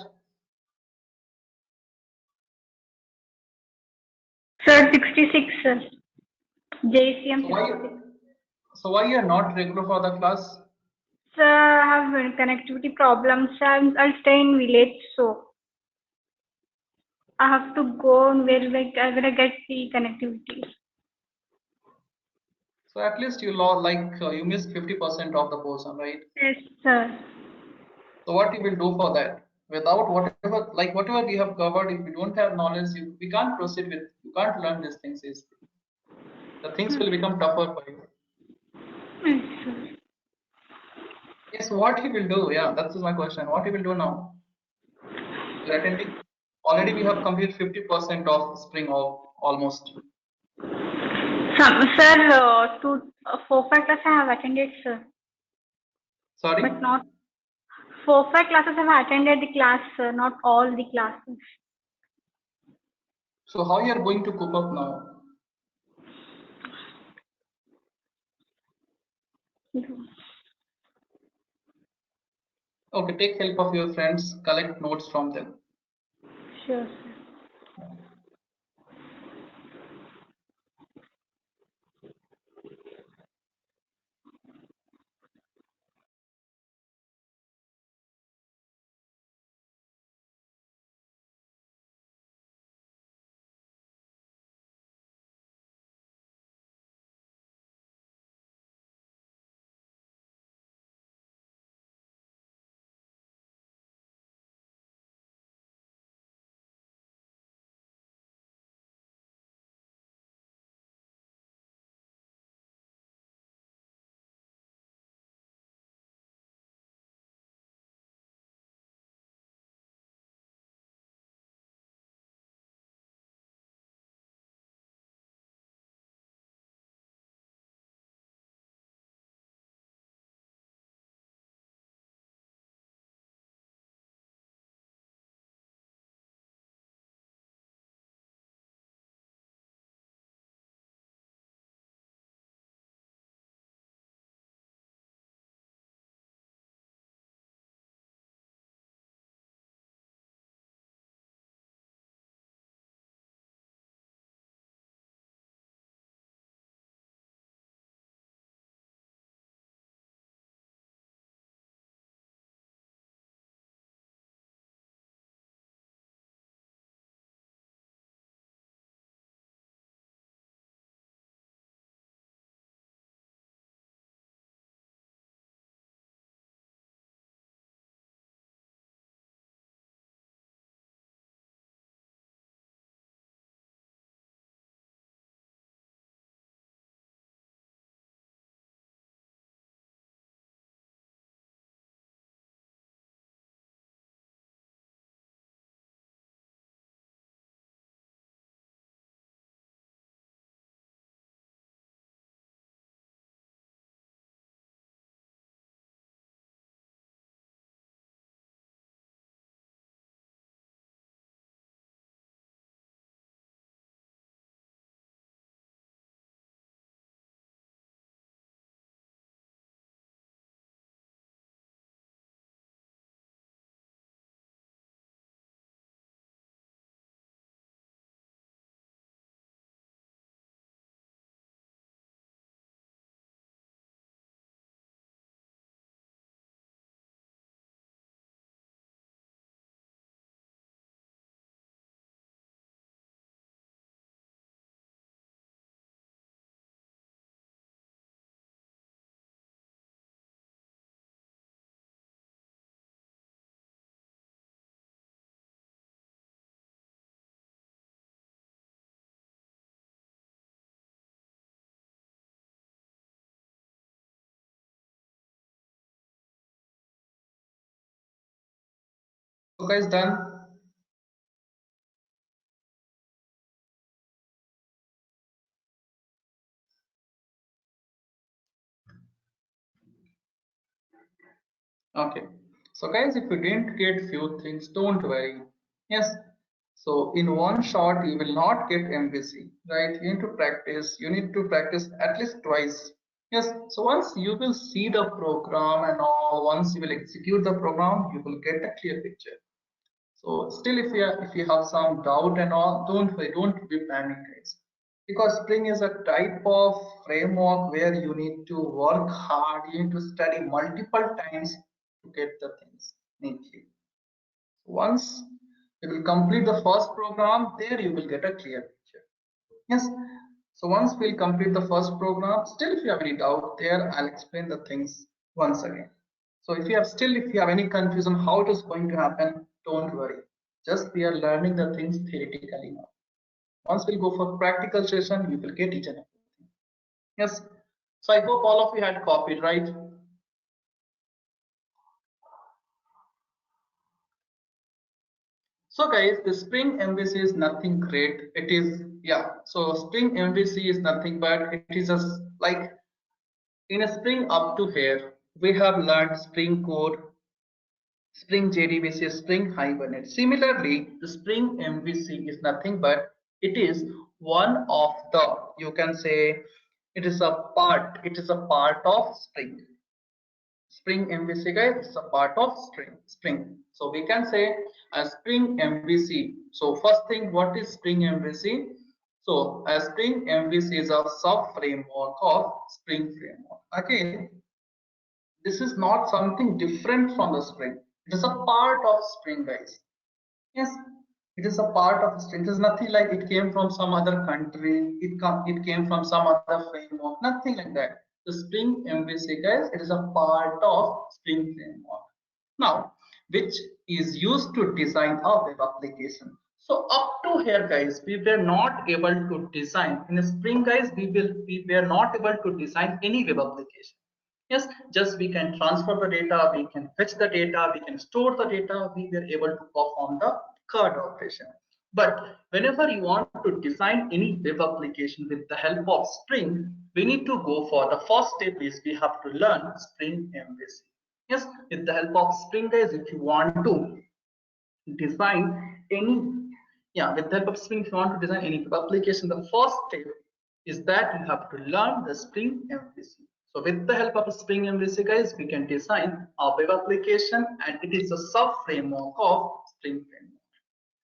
Sir, 66, sir. JCM So why 66. so why you are not regular for the class? Sir, I have connectivity problems. I'll stay in village, so I have to go where I get the connectivity. So at least you lost you missed 50% of the portion, right? Yes, sir. So what you will do for that? Without whatever we have covered, if you don't have knowledge, we can't proceed with. You can't learn these things easily. The things will become tougher for you. Yes, sir. Yes, what he will do? Yeah, that's my question. What he will do now? You're attending. Already we have completed 50% of spring of almost. Sir, 4-5 classes I have attended, sir. Sorry. But not 4-5 classes I have attended the class, sir. Not all the classes. So how you are going to cope up now? Okay, take help of your friends. Collect notes from them. Sure, sir. So guys, done. Okay, so guys, if you didn't get few things, don't worry. Yes, so in one shot you will not get MVC, right? You need to practice. You need to practice at least twice. Yes, so once you will see the program and all, once you will execute the program, you will get a clear picture. So still, if you have some doubt and all, don't worry, don't be panic, guys. Because Spring is a type of framework where you need to work hard, you need to study multiple times to get the things neatly. Once you will complete the first program, there you will get a clear picture. Yes. So once we'll complete the first program, still if you have any doubt there, I'll explain the things once again. So if you have any confusion how it is going to happen, don't worry. Just we are learning the things theoretically now. Once we'll go for practical session, you will get each and everything. Yes. So I hope all of you had copied, right? So guys, the Spring MVC is nothing great. It is, yeah. So Spring MVC is nothing but it is just like in a Spring up to here, we have learned Spring Core, Spring JDBC, Spring Hibernate. Similarly, the Spring MVC is nothing but it is one of the, you can say, it is a part of Spring. Spring MVC, guys, is a part of Spring. So we can say a Spring MVC. So first thing, what is Spring MVC? So a Spring MVC is a sub framework of Spring framework. Again, this is not something different from the Spring. It is a part of Spring, guys. Yes, it is a part of Spring. It is nothing like it came from some other country. It came from some other framework. Nothing like that. The Spring MVC, guys, it is a part of Spring framework. Now, which is used to design a web application. So up to here, guys, we were not able to design in Spring, guys. We were not able to design any web application. Yes, just we can transfer the data, we can fetch the data, we can store the data, we were able to perform the CARD operation. But whenever you want to design any web application with the help of Spring, we need to go for the first step is we have to learn Spring MVC. Yes, with the help of Spring, guys, if you want to design any, with the help of Spring, if you want to design any web application, the first step is that you have to learn the Spring MVC. So with the help of Spring MVC, guys, we can design a web application, and it is a sub framework of Spring framework.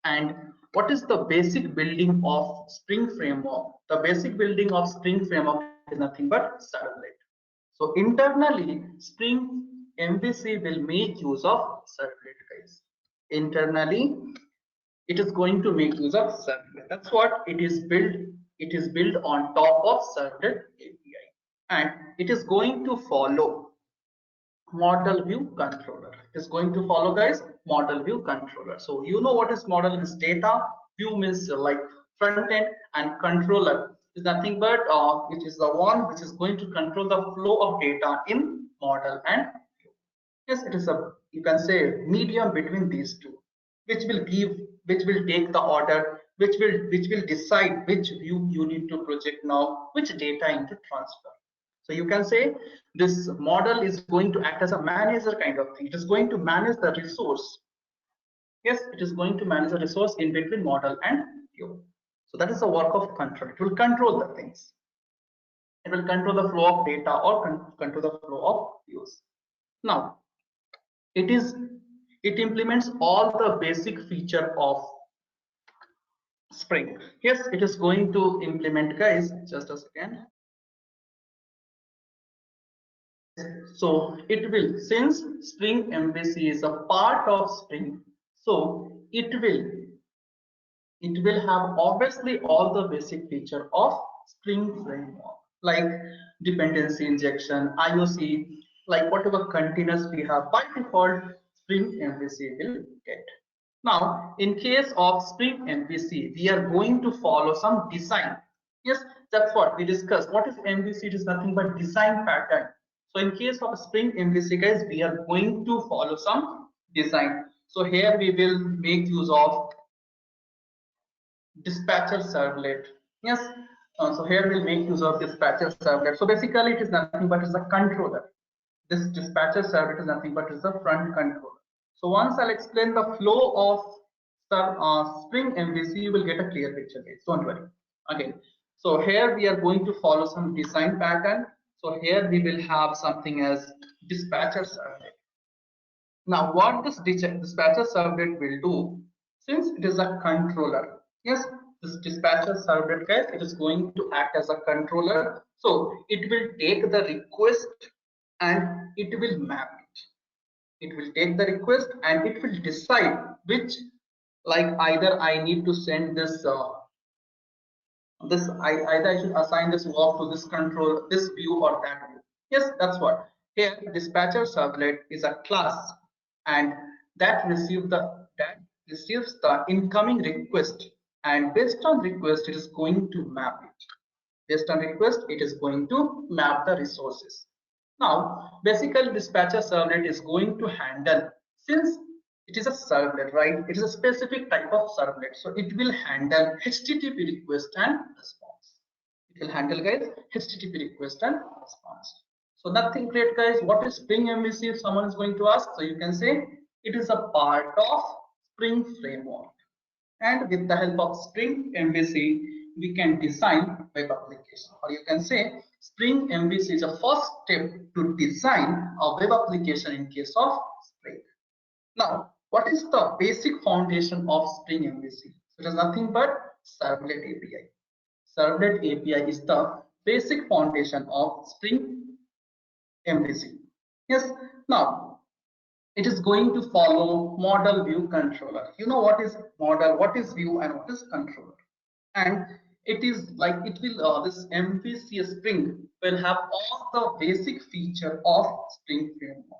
And what is the basic building of Spring framework? The basic building of Spring framework is nothing but servlet. So internally, Spring MVC will make use of servlet, guys. Internally, it is going to make use of servlet. That's what it is built. It is built on top of servlet API, and it is going to follow model view controller. It is going to follow, guys, model view controller. So you know what is model is data, view means like front end, and controller is nothing but which is the one which is going to control the flow of data in model and view. Yes, it is a, you can say, medium between these two, which will take the order, which will decide which view you need to project now, which data into transfer. So you can say this model is going to act as a manager kind of thing. It is going to manage the resource. Yes, it is going to manage the resource in between model and view. So that is the work of control. It will control the things. It will control the flow of data or control the flow of views. Now, it implements all the basic feature of Spring. Yes, it is going to implement, guys, just a second. So it will, since Spring MVC is a part of Spring, so it will have obviously all the basic feature of Spring framework, like dependency injection, IOC, like whatever containers we have by default, Spring MVC will get. Now, in case of Spring MVC, we are going to follow some design. Yes, that's what we discussed. What is MVC? It is nothing but design pattern. So in case of Spring MVC, guys, we are going to follow some design. So here we will make use of dispatcher servlet. Yes. So here we'll make use of dispatcher servlet. So basically it is nothing but is a controller. This dispatcher servlet is nothing but is the front controller. So once I'll explain the flow of Spring MVC, you will get a clear picture, guys. Don't worry. Okay. So here we are going to follow some design pattern. So here we will have something as dispatcher servlet. Now what this dispatcher servlet will do, since it is a controller, yes, this dispatcher servlet, guys, it is going to act as a controller. So it will take the request and it will map it. It will take the request and it will decide which, like either I need to send this either I should assign this walk to this control, this view or that view. Yes, that's what. Here dispatcher servlet is a class and that receives the incoming request, and based on request it is going to map it. Based on request it is going to map the resources. Now basically dispatcher servlet is going to handle, since it is a servlet, right? It is a specific type of servlet, so it will handle HTTP request and response. It will handle, guys, HTTP request and response. So nothing great, guys. What is Spring MVC if someone is going to ask? So you can say it is a part of Spring framework, and with the help of Spring MVC we can design web application, or you can say Spring MVC is a first step to design a web application in case of Spring. Now, what is the basic foundation of Spring MVC? So it is nothing but Servlet API. Servlet API is the basic foundation of Spring MVC. Yes. Now, it is going to follow model, view, controller. You know what is model, what is view, and what is controller. And it is like it will this MVC Spring will have all the basic feature of Spring framework.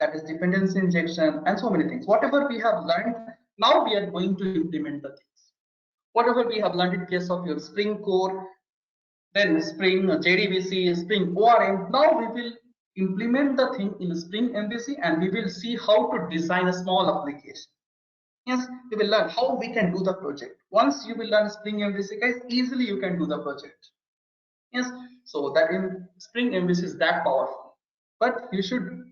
That is dependency injection and so many things. Whatever we have learned, now we are going to implement the things. Whatever we have learned in case of your Spring core, then Spring JDBC, Spring ORM, now we will implement the thing in Spring MVC and we will see how to design a small application. Yes, we will learn how we can do the project. Once you will learn Spring MVC, guys, easily you can do the project. Yes, so that in Spring MVC is that powerful. But you should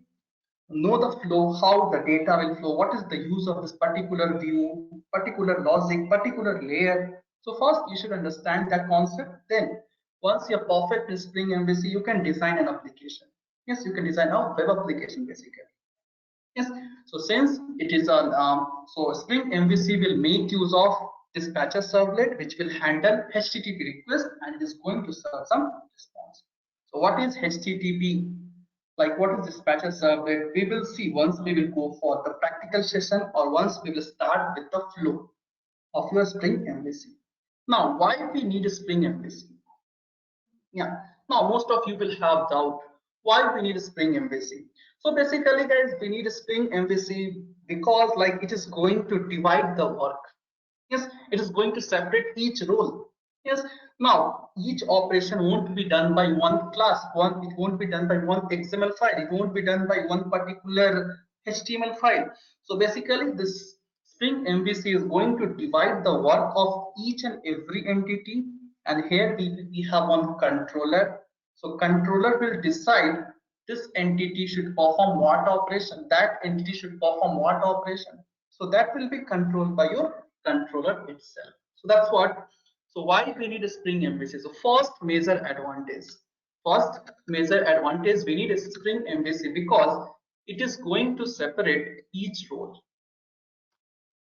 know the flow, how the data will flow, what is the use of this particular view, particular logic, particular layer. So first you should understand that concept. Then once you're perfect in Spring MVC, you can design an application. Yes, you can design a web application basically. Yes, so since it is on so Spring MVC will make use of dispatcher servlet, which will handle HTTP request and it is going to serve some response. So what is HTTP? Like what is dispatcher servlet? We will see once we will go for the practical session, or once we will start with the flow of your Spring MVC. Now, why we need a Spring MVC? Yeah, now most of you will have doubt why we need a Spring MVC. So basically, guys, we need a Spring MVC because like it is going to divide the work. Yes, it is going to separate each role. Yes, now each operation won't be done by one class, it won't be done by one XML file, it won't be done by one particular HTML file. So basically this Spring MVC is going to divide the work of each and every entity, and here we have one controller. So controller will decide this entity should perform what operation, that entity should perform what operation. So that will be controlled by your controller itself. So that's what. So why we need a Spring MVC? So first major advantage. We need a Spring MVC because it is going to separate each role.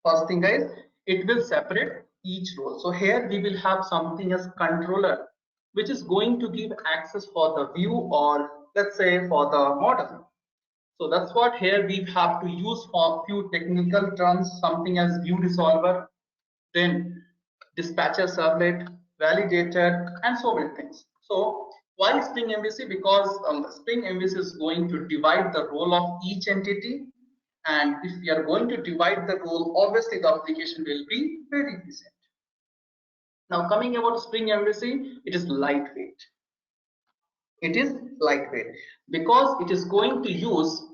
First thing, guys, it will separate each role. So here we will have something as controller, which is going to give access for the view, or let's say for the model. So that's what here we have to use for few technical terms, something as view resolver, then dispatcher servlet, validator, and so many things. So why Spring MVC? Because Spring MVC is going to divide the role of each entity, and if we are going to divide the role, obviously the application will be very efficient. Now coming about Spring MVC, it is lightweight. It is lightweight because it is going to use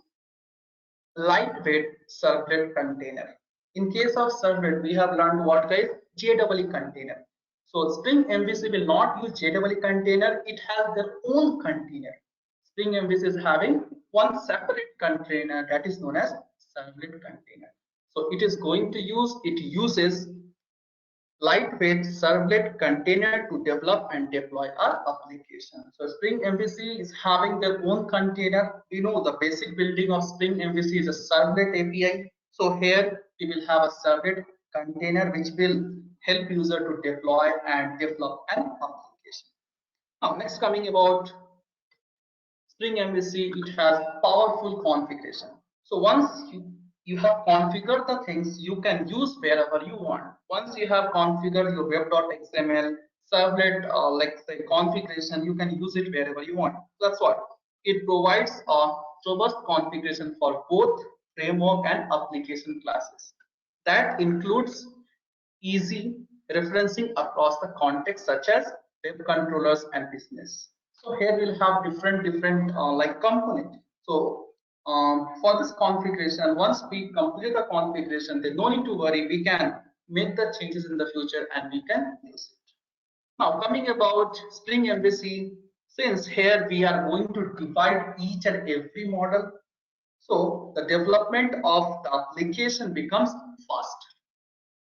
lightweight servlet container. In case of servlet, we have learned what guys? JEE container. So Spring MVC will not use JEE container. It has their own container. Spring MVC is having one separate container that is known as servlet container. So it uses lightweight servlet container to develop and deploy our application. So Spring MVC is having their own container. You know the basic building of Spring MVC is a servlet API. So here we will have a servlet container which will help user to deploy and develop an application. Now next coming about Spring MVC, it has powerful configuration. So once you have configured the things, you can use wherever you want. Once you have configured your web.xml servlet, like say configuration, you can use it wherever you want. That's what it provides a robust configuration for both framework and application classes. That includes easy referencing across the context such as web controllers and business. So here we'll have different like component. So for this configuration, once we complete the configuration, there's no need to worry. We can make the changes in the future and we can use it. Now coming about Spring MVC, since here we are going to divide each and every model, so the development of the application becomes fast.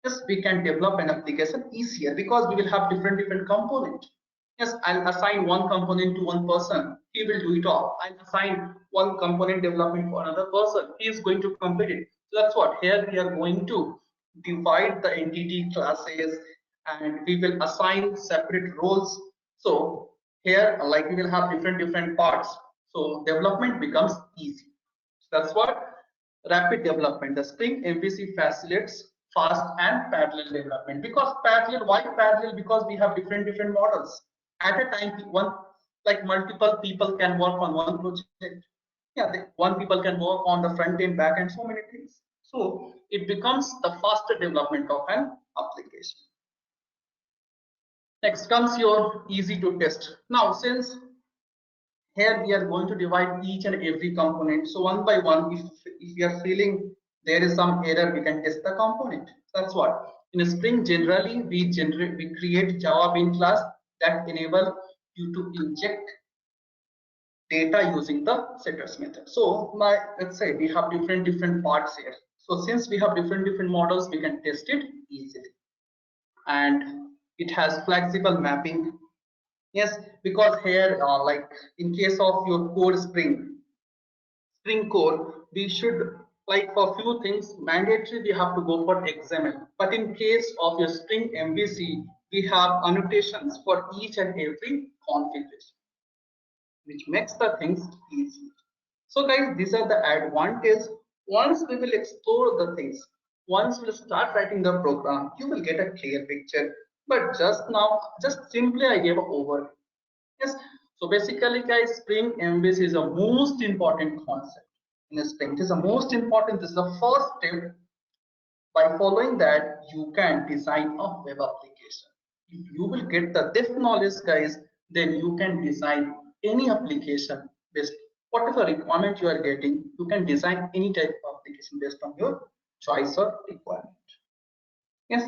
Yes, we can develop an application easier because we will have different components. Yes, I'll assign one component to one person, he will do it all. I'll assign one component development for another person, he is going to complete it. So that's what here we are going to divide the entity classes and we will assign separate roles. So here like we will have different parts, so development becomes easy. So that's what rapid development. The Spring MVC facilitates fast and parallel development. Because parallel, why parallel? Because we have different models at a time. One like multiple people can work on one project. Yeah, one people can work on the front end, back end, so many things. So it becomes the faster development of an application. Next comes your easy to test. Now since here we are going to divide each and every component, so one by one, if we are feeling there is some error, we can test the component. That's what in a Spring generally we create Java bean class that enable you to inject data using the setters method. So let's say we have different parts here. So since we have different models, we can test it easily, and it has flexible mapping. Yes, because here like in case of your core Spring core, we should like for few things mandatory we have to go for XML, but in case of your Spring MVC we have annotations for each and every configuration, which makes the things easy. So guys, these are the advantages. Once we will explore the things, once we'll start writing the program, you will get a clear picture. But just now, just simply I gave an overview. Yes. So basically, guys, Spring MVC is the most important concept in a Spring. It is the most important. This is the first step. By following that, you can design a web application. If you will get this knowledge, guys, then you can design any application based whatever requirement you are getting. You can design any type of application based on your choice or requirement. Yes.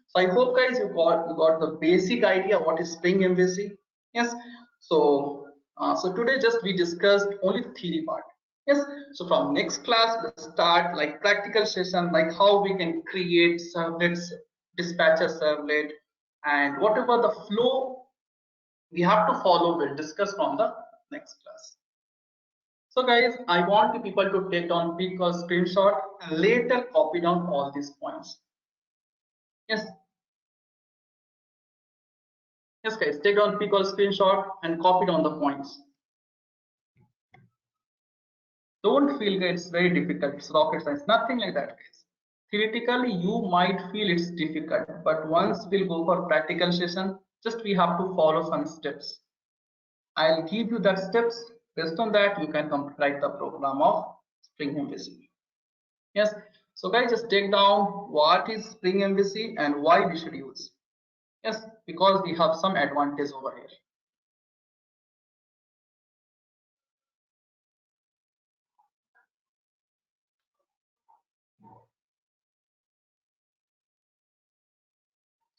So I hope, guys, you got the basic idea what is Spring MVC. Yes. So today just we discussed only the theory part. Yes. So from next class we'll start like practical session, like how we can create servlets, dispatcher servlet, and whatever the flow we have to follow, we'll discuss from the next class. So guys, I want the people to take down pic or screenshot and later copy down all these points. Yes. Yes, guys, take down pic or screenshot and copy down the points. Don't feel it's very difficult. It's rocket science. Nothing like that, guys. Theoretically, you might feel it's difficult, but once we'll go for practical session, just we have to follow some steps. I'll give you that steps. Based on that, you can write the program of Spring MVC. Yes. So guys, just take down what is Spring MVC and why we should use. Yes, because we have some advantage over here.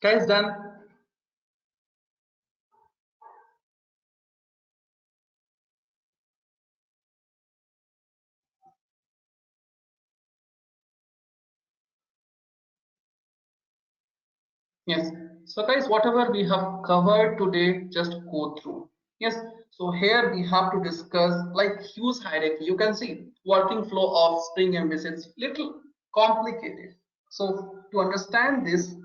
Guys, done? Yes. So guys, whatever we have covered today, just go through. Yes. So here we have to discuss like huge hierarchy. You can see working flow of Spring MVC. It's little complicated. So to understand this,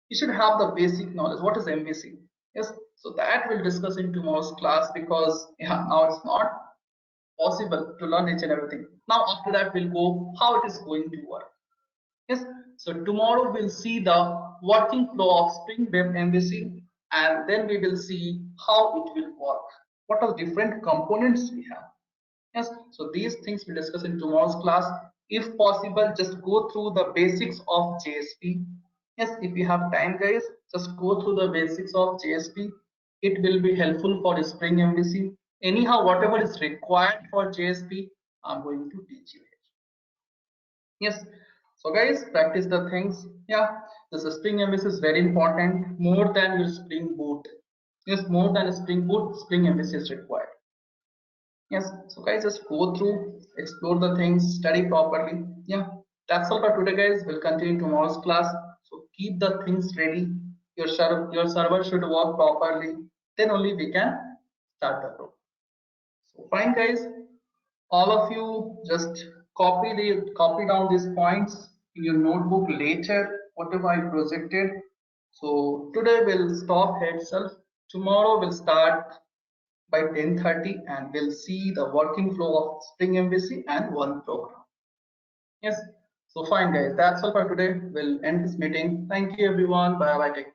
you should have the basic knowledge. What is MVC? Yes. So that we'll discuss in tomorrow's class because now it's not possible to learn each and everything. Now after that we'll go how it is going to work. Yes, so tomorrow we'll see the working flow of Spring Web MVC and then we will see how it will work. What are the different components we have? Yes, so these things we'll discuss in tomorrow's class. If possible, just go through the basics of JSP. Yes, if you have time, guys, just go through the basics of JSP. It will be helpful for Spring MVC. Anyhow, whatever is required for JSP, I'm going to teach you. Yes, so guys, practice the things. Yeah, this Spring MVC is very important, more than your Spring Boot. Yes, more than a Spring Boot, Spring MVC is required. Yes, so guys, just go through, explore the things, study properly. Yeah, that's all for today, guys. We'll continue tomorrow's class. So keep the things ready. Your server should work properly. Then only we can start the program. So fine, guys. All of you just copy down these points in your notebook later, whatever I projected. So today we'll stop here itself. Tomorrow we'll start by 10:30 and we'll see the working flow of Spring MVC and one program. Yes. So fine, guys. That's all for today. We'll end this meeting. Thank you, everyone. Bye bye. Take care.